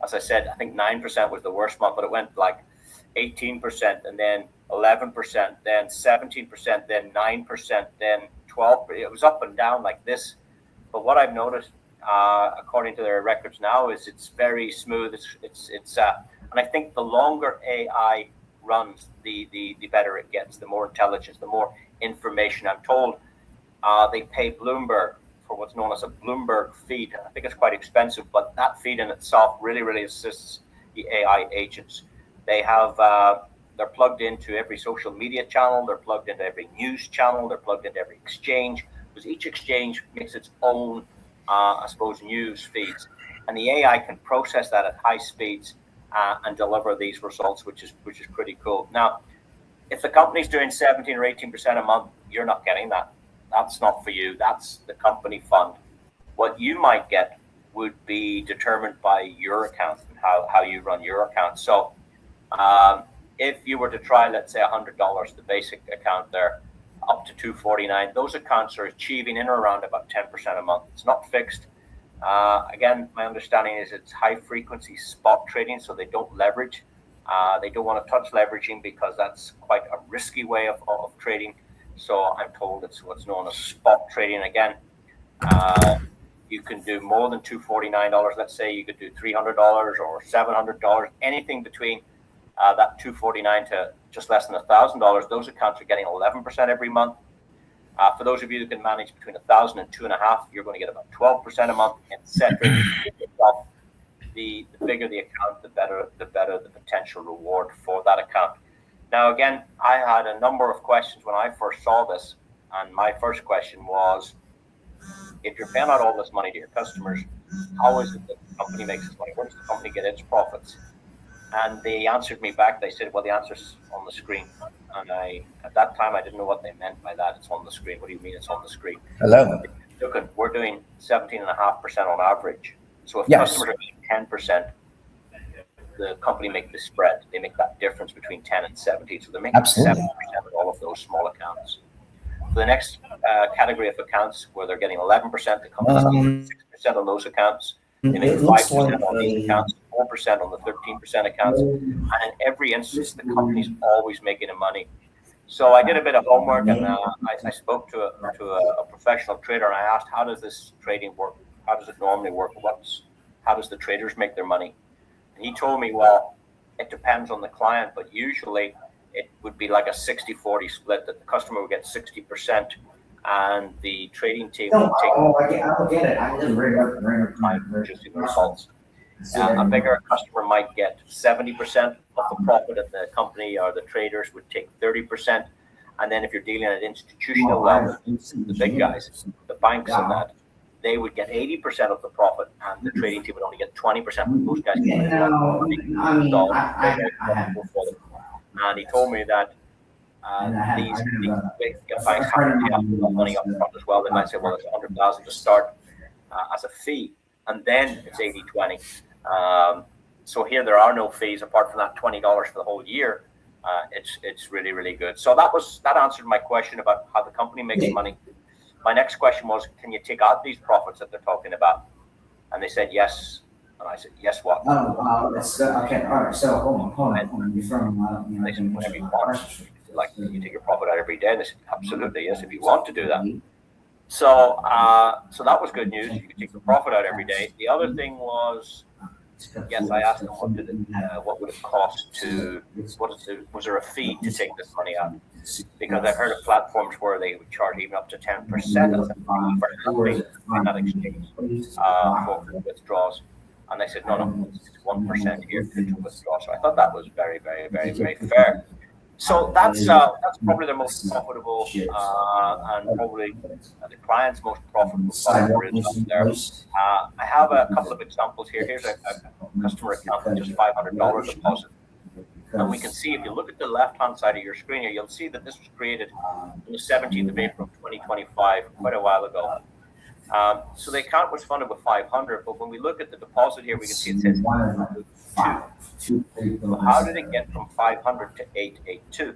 as I said, I think 9% was the worst month, but it went like 18% and then 11%, then 17%, then 9%, then 12%. It was up and down like this. But what I've noticed, according to their records now, is it's very smooth. And I think the longer AI runs, the better it gets, the more intelligence, the more information. I'm told they pay Bloomberg for what's known as a Bloomberg feed. I think it's quite expensive, but that feed in itself really, really assists the AI agents. They have, they're plugged into every social media channel. They're plugged into every news channel. They're plugged into every exchange, because each exchange makes its own, I suppose, news feeds. And the AI can process that at high speeds and deliver these results, which is pretty cool. Now, if the company's doing 17 or 18% a month, you're not getting that. That's not for you. That's the company fund. What you might get would be determined by your account and how you run your account. So if you were to try, let's say $100, the basic account there, up to $249, those accounts are achieving in or around about 10% a month. It's not fixed. Again, my understanding is it's high frequency spot trading, so they don't leverage. They don't want to touch leveraging because that's quite a risky way of trading. So I'm told it's what's known as spot trading. Again, you can do more than $249. Let's say you could do $300 or $700, anything between that $249 to just less than $1,000. Those accounts are getting 11% every month. For those of you who can manage between 1,000 and 2.5, you're going to get about 12% a month, etc. The bigger the account, the better the potential reward for that account. Now, again, I had a number of questions when I first saw this, and my first question was, if you're paying out all this money to your customers, how is it that the company makes its money? Where does the company get its profits? And they answered me back. They said, well, the answer's on the screen. And at that time, I didn't know what they meant by that. It's on the screen. What do you mean it's on the screen? Hello. Look, we're doing 17.5% on average. So if Yes. customers are getting 10%, the company make the spread. They make that difference between 10 and 17. So they're making 70% of all of those small accounts. For the next category of accounts where they're getting 11%, the company's 6% on those accounts. They make 5% on these accounts, 4% on the 13% accounts. And in every instance, the company's always making money. So I did a bit of homework, and I spoke to a professional trader, and I asked, how does this trading work? How does it normally work? How does the traders make their money? And he told me, well, it depends on the client, but usually it would be like a 60-40 split, that the customer would get 60% and the trading team would take I don't get it. I didn't producing the results. A bigger customer might get 70% of the profit, and the company or the traders would take 30%. And then if you're dealing at institutional level, the big guys, the banks and that, they would get 80% of the profit, and the trading team would only get 20%. Most guys get and he told me that these big banks have to pay money up front as well. They might say, well, it's 100,000 to start as a fee, and then it's 80-20. So here there are no fees apart from that $20 for the whole year. It's really, really good. So that answered my question about how the company makes money. My next question was, can you take out these profits that they're talking about? And they said yes. And I said, yes, what? That's good. Okay, all right. So hold on. You're from, They said, whatever you want. Like, can you take your profit out every day? And they said, absolutely, yes, if you want to do that. So that was good news. You could take the profit out every day. The other thing was, yes, I asked them what would it cost to, was there a fee to take this money out? Because I've heard of platforms where they would charge even up to 10% as a fee for handling in that exchange for withdrawals. And they said, no, it's 1% here to withdraw. So I thought that was very, very, very, very fair. So that's probably the most profitable and probably the client's most profitable platform is up there. I have a couple of examples here. Here's a customer account with just $500 deposit. And we can see, if you look at the left-hand side of your screen here, you'll see that this was created on the 17th of April, 2025, quite a while ago. So the account was funded with 500, but when we look at the deposit here, we can see it says 2. So how did it get from 500 to 882?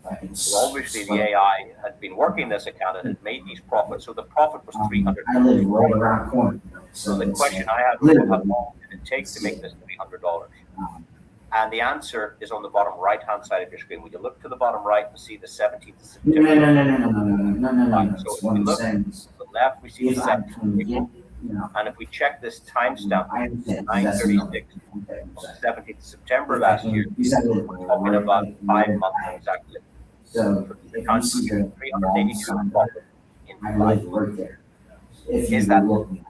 Well, obviously the AI had been working this account and had made these profits. So the profit was $300. I live right around the corner. So the question I had was, how long did it take to make this $300? And the answer is on the bottom right-hand side of your screen. When you look to the bottom right and see the 17th of September. No. So if we look to the left, we see the 17th of April. And if we check this timestamp, 9:36, 17th of September last year, we're talking about 5 months exactly. So the account was 382 profit in 5 months. Is that looking?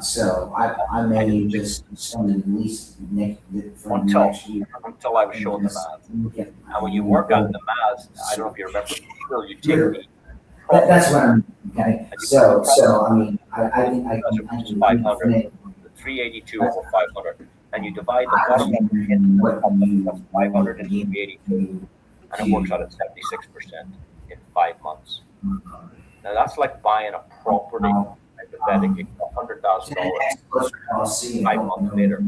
So I may just spend at least next year. Until I was showing the math. And when you work out the math, I don't know if you remember, you take the that's what I'm okay. So I mean I think I can 500, 382 over 500, and you divide the bottom of 500 and 382, and it works out at 76% in 5 months. Now that's like buying a property. Hypothetically, $100,000 5 months later,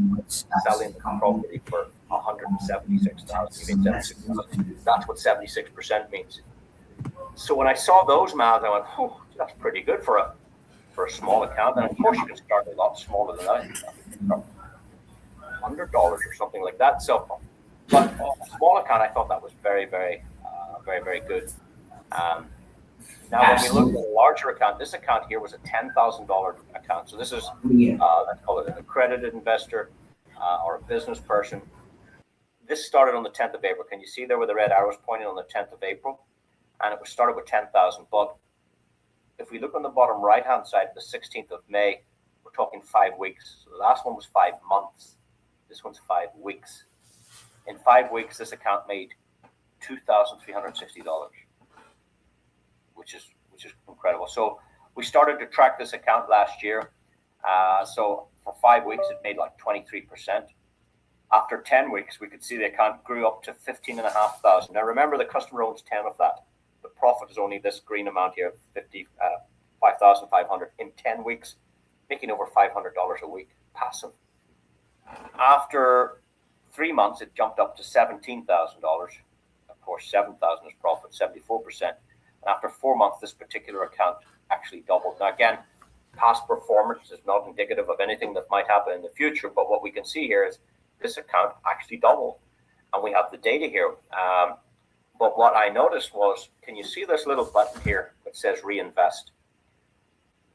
selling the property for $176,000. That's what 76% means. So when I saw those maths, I went, "Oh, that's pretty good for a small account." And of course, you can start a lot smaller than that. $100 or something like that. So, but a small account, I thought that was very, very, very, very good. Now, when we look at a larger account, this account here was a $10,000 account. So this is, let's call it an accredited investor or a business person. This started on the 10th of April. Can you see there where the red arrow is pointing on the 10th of April? And it was started with 10,000. But if we look on the bottom right-hand side, the 16th of May, we're talking 5 weeks. So the last one was 5 months. This one's 5 weeks. In 5 weeks, this account made $2,360. Which is incredible. So we started to track this account last year. So for 5 weeks, it made like 23%. After 10 weeks, we could see the account grew up to 15,500. Now remember, the customer owns 10 of that. The profit is only this green amount here, 5,500 in 10 weeks, making over $500 a week passive. After 3 months, it jumped up to $17,000. Of course, 7,000 is profit, 74%. And after 4 months, this particular account actually doubled. Now, again, past performance is not indicative of anything that might happen in the future. But what we can see here is this account actually doubled. And we have the data here. But what I noticed was, can you see this little button here that says reinvest?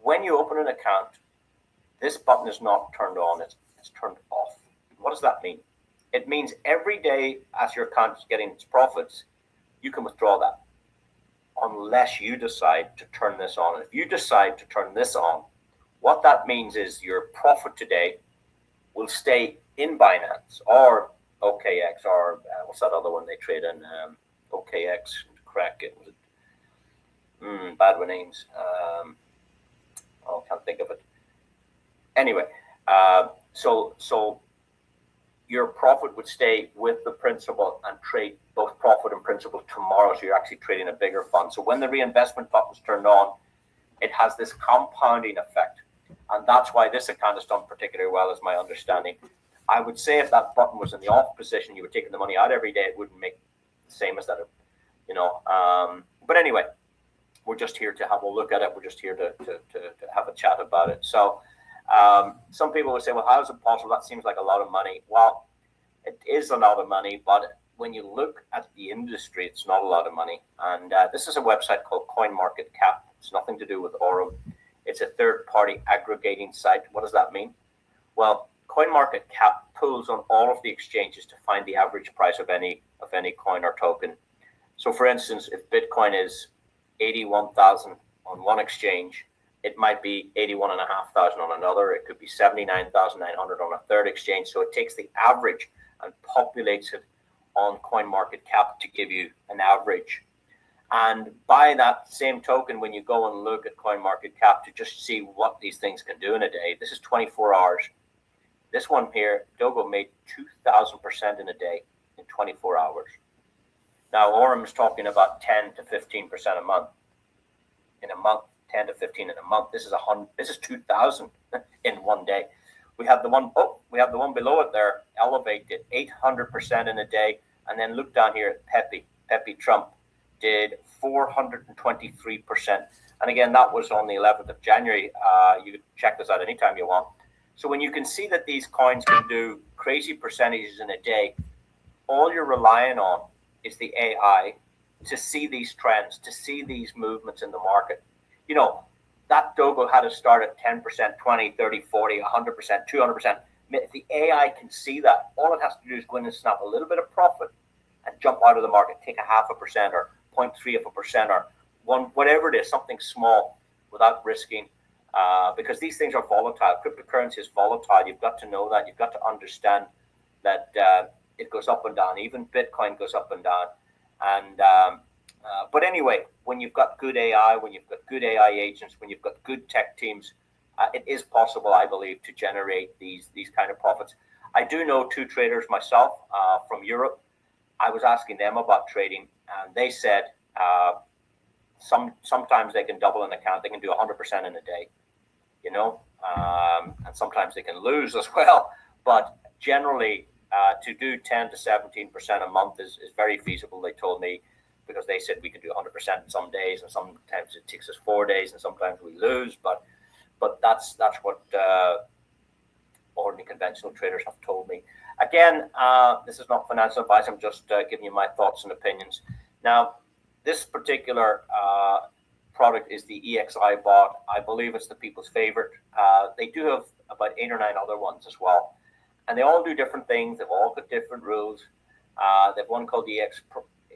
When you open an account, this button is not turned on. It's turned off. What does that mean? It means every day as your account is getting its profits, you can withdraw that, unless you decide to turn this on. And if you decide to turn this on, what that means is your profit today will stay in Binance or OKX or what's that other one they trade in? OKX, crack it. Bad with names. Can't think of it. Anyway, so your profit would stay with the principal and trade both profit and principal tomorrow. So you're actually trading a bigger fund. So when the reinvestment button is turned on, it has this compounding effect. And that's why this account has done particularly well, is my understanding. I would say if that button was in the off position, you were taking the money out every day, it wouldn't make same as that, but anyway, we're just here to have a look at it. We're just here to have a chat about it. So some people would say, well, how is it possible? That seems like a lot of money. Well, it is a lot of money, but when you look at the industry, it's not a lot of money. And this is a website called CoinMarketCap. It's nothing to do with Aurum. It's a third-party aggregating site. What does that mean? Well, CoinMarketCap pulls on all of the exchanges to find the average price of any coin or token. So, for instance, if Bitcoin is 81,000 on one exchange, it might be 81,500 on another. It could be 79,900 on a third exchange. So it takes the average and populates it on CoinMarketCap to give you an average. And by that same token, when you go and look at CoinMarketCap to just see what these things can do in a day, this is 24 hours. This one here, Dogo made 2,000% in a day in 24 hours. Now, Aurum is talking about 10 to 15% a month. In a month, 10 to 15 in a month. This is 2,000 in one day. We have the one below it there, elevated 800% in a day. And then look down here at Pepe Trump did 423%. And again, that was on the 11th of January. You can check this out anytime you want. So when you can see that these coins can do crazy percentages in a day, all you're relying on is the AI to see these trends, to see these movements in the market. You know, that Dogo had to start at 10%, 20, 30, 40, 100%, 200%. If the AI can see that, all it has to do is go in and snap a little bit of profit and jump out of the market, take 0.5% or 0.3% or one, whatever it is, something small without risking, because these things are volatile. Cryptocurrency is volatile. You've got to know that. You've got to understand that it goes up and down. Even Bitcoin goes up and down. And but anyway, when you've got good AI, when you've got good AI agents, when you've got good tech teams, it is possible, I believe, to generate these kind of profits. I do know two traders myself from Europe. I was asking them about trading, and they said sometimes they can double an account. They can do 100% in a day, and sometimes they can lose as well. But generally, to do 10 to 17% a month is very feasible, they told me, because they said we can do 100% some days, and sometimes it takes us 4 days, and sometimes we lose. But that's what ordinary conventional traders have told me. Again, this is not financial advice. I'm just giving you my thoughts and opinions. Now, this particular product is the EXI bot. I believe it's the people's favorite. They do have about 8 or 9 other ones as well. And they all do different things. They've all got different rules. They've one called the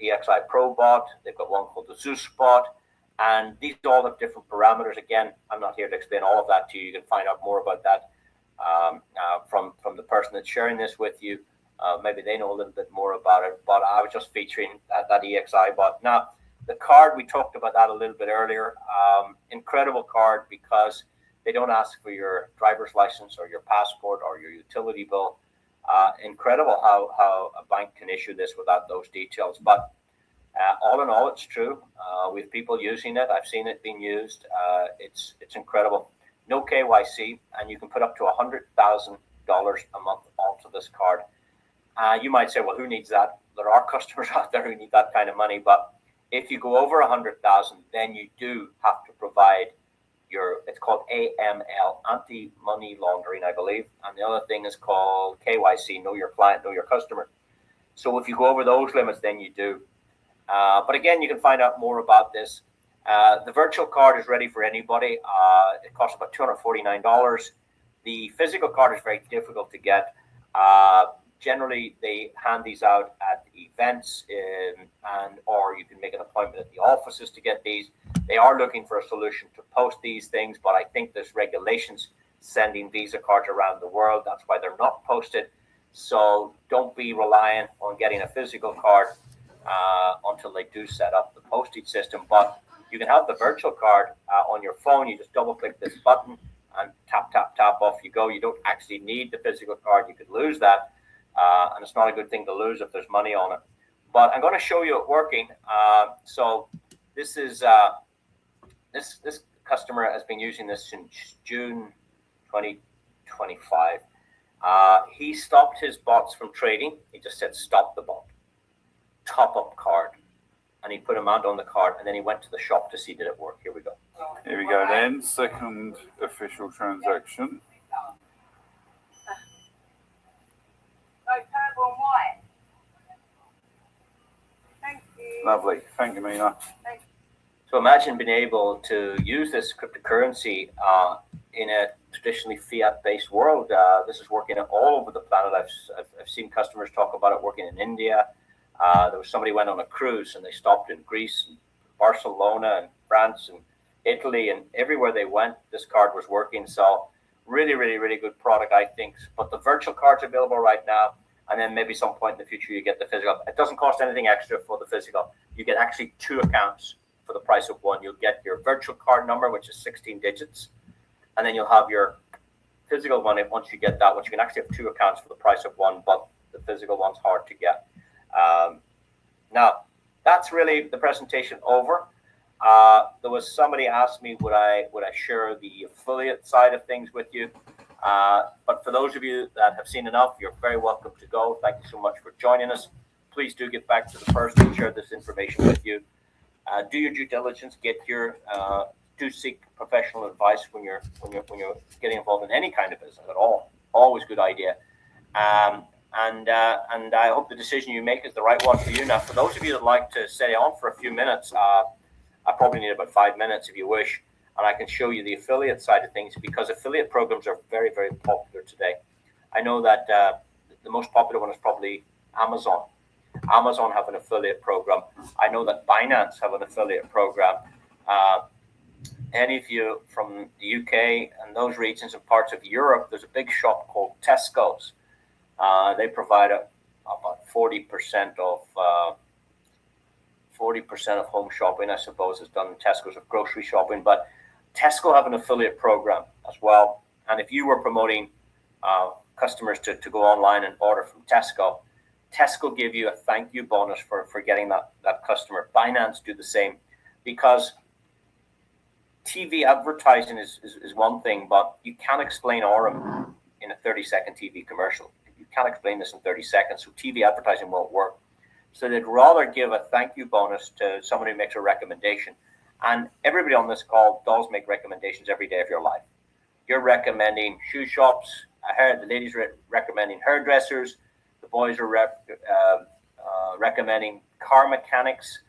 EXI Pro bot. They've got one called the Zeus bot. And these all have different parameters. Again, I'm not here to explain all of that to you. You can find out more about that from the person that's sharing this with you. Maybe they know a little bit more about it. But I was just featuring that EXI bot. Now, the card, we talked about that a little bit earlier. Incredible card because they don't ask for your driver's license or your passport or your utility bill. Incredible how a bank can issue this without those details. But all in all, it's true. We have people using it. I've seen it being used. It's incredible. No KYC, and you can put up to $100,000 a month onto this card. You might say, well, who needs that? There are customers out there who need that kind of money. But if you go over 100,000, then you do have to provide it's called AML, anti-money laundering, I believe. And the other thing is called KYC, know your client, know your customer. So if you go over those limits, then you do. But again, you can find out more about this. The virtual card is ready for anybody. It costs about $249. The physical card is very difficult to get. Generally, they hand these out at events, or you can make an appointment at the offices to get these. They are looking for a solution to post these things, but I think there's regulations sending Visa cards around the world. That's why they're not posted. So don't be reliant on getting a physical card until they do set up the postage system. But you can have the virtual card on your phone. You just double click this button and tap, tap, tap, off you go. You don't actually need the physical card. You could lose that. And it's not a good thing to lose if there's money on it. But I'm going to show you it working. So this is this customer has been using this since June 2025. He stopped his bots from trading. He just said stop the bot. top-up card. And he put a amount on the card, and then he went to the shop to see did it work. Here we go. Here we go then, second official transaction. Lovely, thank you, Mina. So imagine being able to use this cryptocurrency in a traditionally fiat-based world. This is working all over the planet. I've seen customers talk about it working in India. There was somebody went on a cruise and they stopped in Greece, and Barcelona, and France, and Italy, and everywhere they went, this card was working. So really, really, really good product, I think. But the virtual card's available right now, and then maybe some point in the future you get the physical. It doesn't cost anything extra for the physical. You get actually 2 accounts for the price of 1. You'll get your virtual card number, which is 16 digits, and then you'll have your physical one. Once you get that, you can actually have 2 accounts for the price of 1, but the physical one's hard to get. Now, that's really the presentation over. There was somebody asked me would I share the affiliate side of things with you. But for those of you that have seen enough, you're very welcome to go. Thank you so much for joining us. Please do get back to the person who shared this information with you. Do your due diligence. Do seek professional advice when you're getting involved in any kind of business at all. Always good idea. And I hope the decision you make is the right one for you. Now, for those of you that like to stay on for a few minutes, I probably need about 5 minutes if you wish, and I can show you the affiliate side of things, because affiliate programs are very, very popular today. I know that the most popular one is probably Amazon. Amazon have an affiliate program. I know that Binance have an affiliate program. Any of you from the UK and those regions and parts of Europe, there's a big shop called Tesco's. They provide about 40% of home shopping, I suppose, is done in Tesco's of grocery shopping. But Tesco have an affiliate program as well. And if you were promoting customers to go online and order from Tesco, Tesco give you a thank you bonus for getting that customer. Binance do the same, because TV advertising is one thing, but you can't explain Aurum in a 30-second TV commercial. You can't explain this in 30 seconds, so TV advertising won't work. So they'd rather give a thank you bonus to somebody who makes a recommendation. And everybody on this call does make recommendations every day of your life. You're recommending shoe shops. The ladies are recommending hairdressers. The boys are recommending car mechanics.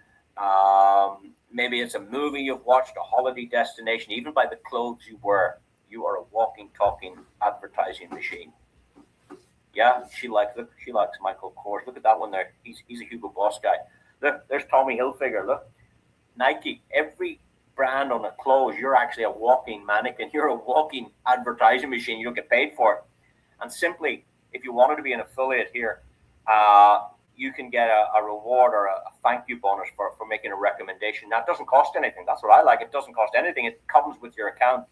Maybe it's a movie you've watched, a holiday destination. Even by the clothes you wear, you are a walking, talking advertising machine. Yeah, she likes Michael Kors. Look at that one there. He's a Hugo Boss guy. Look, there's Tommy Hilfiger. Look, Nike. Every brand on a clothes, you're actually a walking mannequin. You're a walking advertising machine. You don't get paid for it. And simply, if you wanted to be an affiliate here, you can get a reward or a thank you bonus for making a recommendation. That doesn't cost anything. That's what I like. It doesn't cost anything. It comes with your account,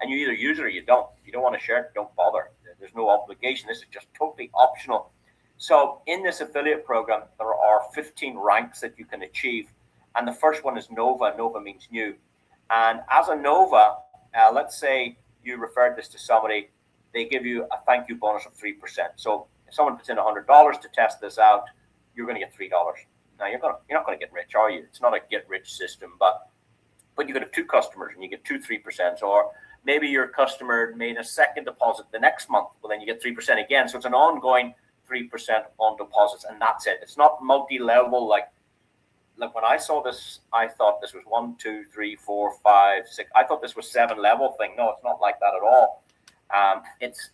and you either use it or you don't. If you don't want to share it, don't bother. There's no obligation. This is just totally optional. So in this affiliate program, there are 15 ranks that you can achieve. And the first one is Nova. Nova means new. And as a Nova, let's say you referred this to somebody, they give you a thank you bonus of 3%. So if someone puts in $100 to test this out, you're going to get $3. Now you're not going to get rich, are you? It's not a get rich system, but you could have 2 customers and you get 3%. Or maybe your customer made a second deposit the next month. Well, then you get 3% again. So it's an ongoing 3% on deposits, and that's it. It's not multi-level. Like when I saw this, I thought this was 1, 2, 3, 4, 5, 6. I thought this was 7-level thing. No, it's not like that at all. It's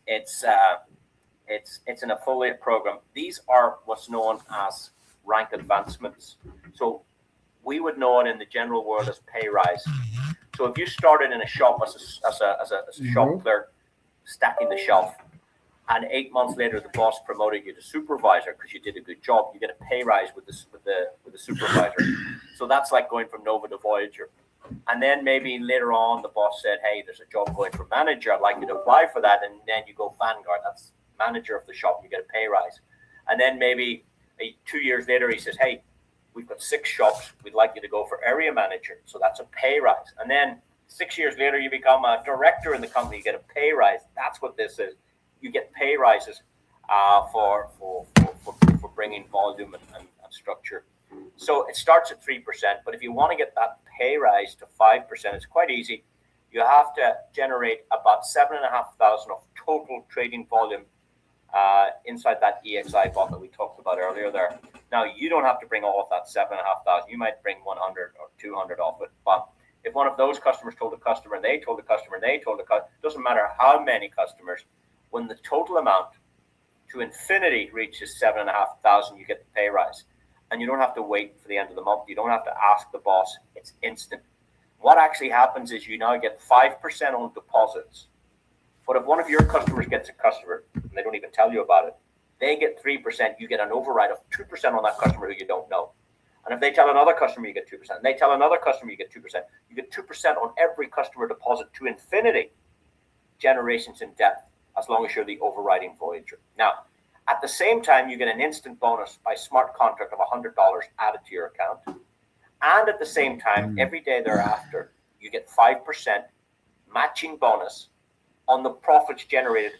an affiliate program. These are what's known as rank advancements. So we would know it in the general world as pay rise. So if you started in a shop as a shop clerk, stacking the shelf, and 8 months later the boss promoted you to supervisor because you did a good job, you get a pay rise with the supervisor. So that's like going from Nova to Voyager. And then maybe later on the boss said, hey, there's a job going for manager, I'd like you to apply for that. And then you go Vanguard, that's manager of the shop, you get a pay rise. And then maybe 2 years later he says, hey, we've got 6 shops, we'd like you to go for area manager. So that's a pay rise. And then 6 years later, you become a director in the company, you get a pay rise. That's what this is. You get pay rises for bringing volume and structure. So it starts at 3%, but if you want to get that pay rise to 5%, it's quite easy. You have to generate about 7,500 of total trading volume inside that EXI bot that we talked about earlier there. Now, you don't have to bring all of that 7,500. You might bring 100 or 200 off it. But if one of those customers told a customer, and they told a customer, and they told a customer, doesn't matter how many customers, when the total amount to infinity reaches 7,500, you get the pay rise. And you don't have to wait for the end of the month. You don't have to ask the boss. It's instant. What actually happens is you now get 5% on deposits. But if one of your customers gets a customer, and they don't even tell you about it, they get 3%, you get an override of 2% on that customer who you don't know. And if they tell another customer, you get 2%. And they tell another customer, you get 2%. You get 2% on every customer deposit to infinity, generations in depth, as long as you're the overriding Voyager. Now, at the same time, you get an instant bonus by smart contract of $100 added to your account. And at the same time, every day thereafter, you get 5% matching bonus on the profits generated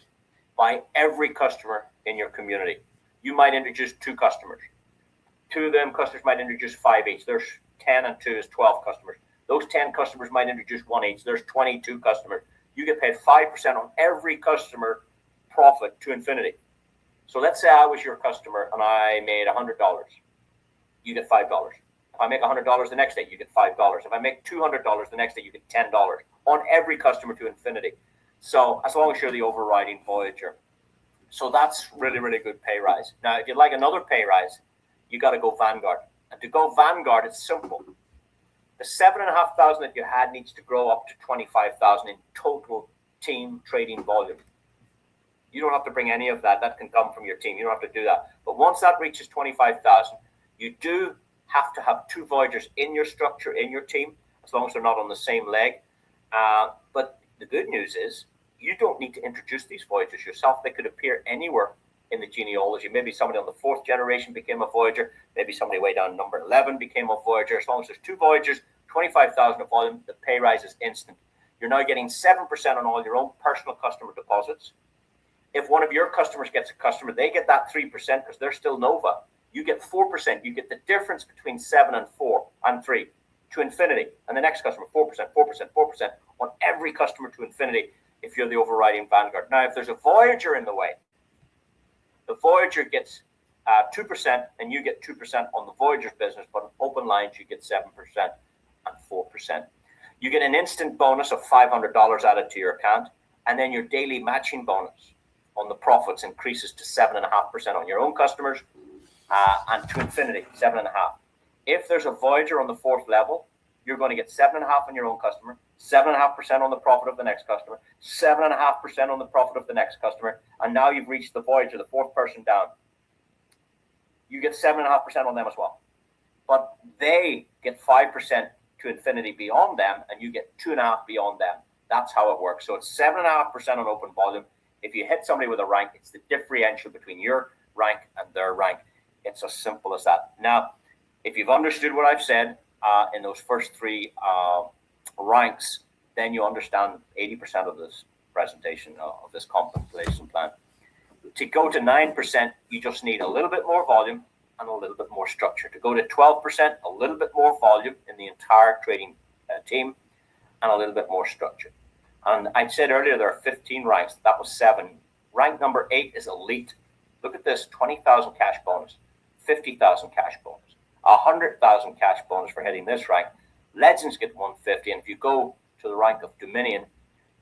by every customer in your community. You might introduce 2 customers. 2 of them customers might introduce 5 each. There's 10 and 2 is 12 customers. Those 10 customers might introduce 1 each. There's 22 customers. You get paid 5% on every customer profit to infinity. So let's say I was your customer and I made $100. You get $5. If I make $100 the next day, you get $5. If I make $200 the next day, you get $10 on every customer to infinity. So as long as you're the overriding Voyager. So that's really, really good pay rise. Now, if you'd like another pay rise, you got to go Vanguard. And to go Vanguard, it's simple. The 7,500 that you had needs to grow up to 25,000 in total team trading volume. You don't have to bring any of that. That can come from your team. You don't have to do that. But once that reaches 25,000, you do have to have 2 Voyagers in your structure, in your team, as long as they're not on the same leg. But the good news is you don't need to introduce these Voyagers yourself. They could appear anywhere in the genealogy. Maybe somebody on the 4th generation became a Voyager. Maybe somebody way down number 11 became a Voyager. As long as there's 2 Voyagers, 25,000 of volume, the pay rise is instant. You're now getting 7% on all your own personal customer deposits. If one of your customers gets a customer, they get that 3% because they're still Nova. You get 4%. You get the difference between 7 and 4 and 3 to infinity. And the next customer, 4%, 4%, 4% on every customer to infinity if you're the overriding Vanguard. Now, if there's a Voyager in the way, the Voyager gets 2% and you get 2% on the Voyager's business, but on open lines, you get 7% and 4%. You get an instant bonus of $500 added to your account, and then your daily matching bonus on the profits increases to 7.5% on your own customers and to infinity, 7.5%. If there's a Voyager on the 4th level, you're going to get 7.5% on your own customer, 7.5% on the profit of the next customer, 7.5% on the profit of the next customer, and now you've reached the Voyager, the 4th person down. You get 7.5% on them as well. But they get 5% to infinity beyond them, and you get 2.5% beyond them. That's how it works. So it's 7.5% on open volume. If you hit somebody with a rank, it's the differential between your rank and their rank. It's as simple as that. Now, if you've understood what I've said in those first 3 ranks, then you understand 80% of this presentation, of this compensation plan. To go to 9%, you just need a little bit more volume and a little bit more structure. To go to 12%, a little bit more volume in the entire trading team and a little bit more structure. And I said earlier there are 15 ranks. That was 7. Rank number 8 is elite. Look at this: 20,000 cash bonus, 50,000 cash bonus, 100,000 cash bonus for hitting this rank. Legends get 150, and if you go to the rank of Dominion,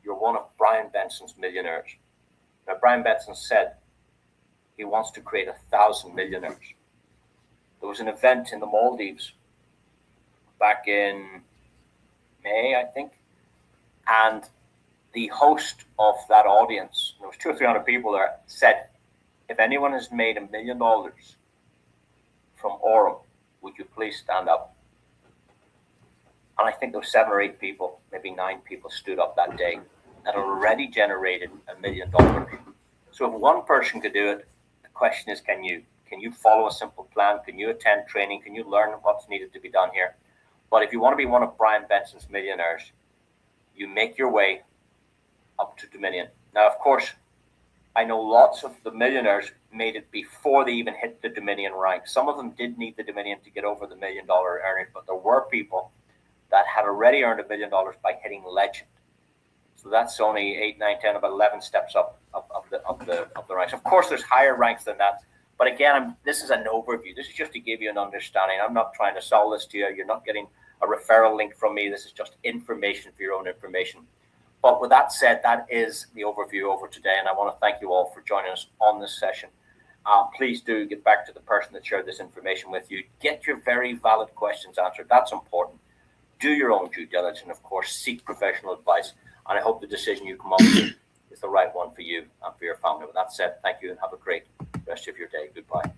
you're one of Brian Benson's millionaires. Now, Brian Benson said he wants to create 1,000 millionaires. There was an event in the Maldives back in May, I think, and the host of that audience, there was 200 or 300 people there, said, if anyone has made $1 million from Aurum, would you please stand up? And I think there were 7 or 8 people, maybe 9 people stood up that day that had already generated $1 million. So if one person could do it, the question is, can you? Can you follow a simple plan? Can you attend training? Can you learn what's needed to be done here? But if you want to be one of Brian Benson's millionaires, you make your way up to Dominion. Now, of course, I know lots of the millionaires made it before they even hit the Dominion rank. Some of them did need the Dominion to get over the $1 million earnings, but there were people that had already earned $1 million by hitting legend. So that's only 8, 9, 10, about 11 steps up of the ranks. Of course, there's higher ranks than that. But again, this is an overview. This is just to give you an understanding. I'm not trying to sell this to you. You're not getting a referral link from me. This is just information for your own information. But with that said, that is the overview over today. And I want to thank you all for joining us on this session. Please do get back to the person that shared this information with you. Get your very valid questions answered. That's important. Do your own due diligence, and of course, seek professional advice. And I hope the decision you come up with is the right one for you and for your family. With that said, thank you and have a great rest of your day. Goodbye.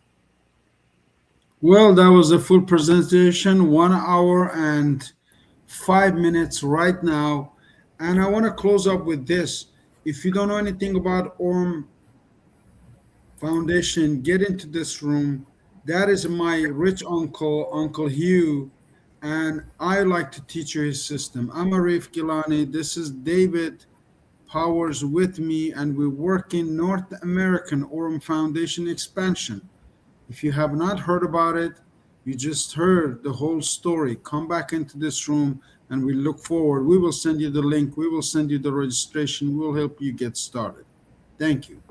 Well, that was a full presentation, 1 hour and 5 minutes right now. And I want to close up with this. If you don't know anything about Aurum Foundation, get into this room. That is my rich uncle, Uncle Hugh, and I like to teach you his system. I'm Arif Gilany. This is David Powers with me, and we work in North American Aurum Foundation expansion. If you have not heard about it, you just heard the whole story. Come back into this room and we look forward. We will send you the link. We will send you the registration. We'll help you get started. Thank you.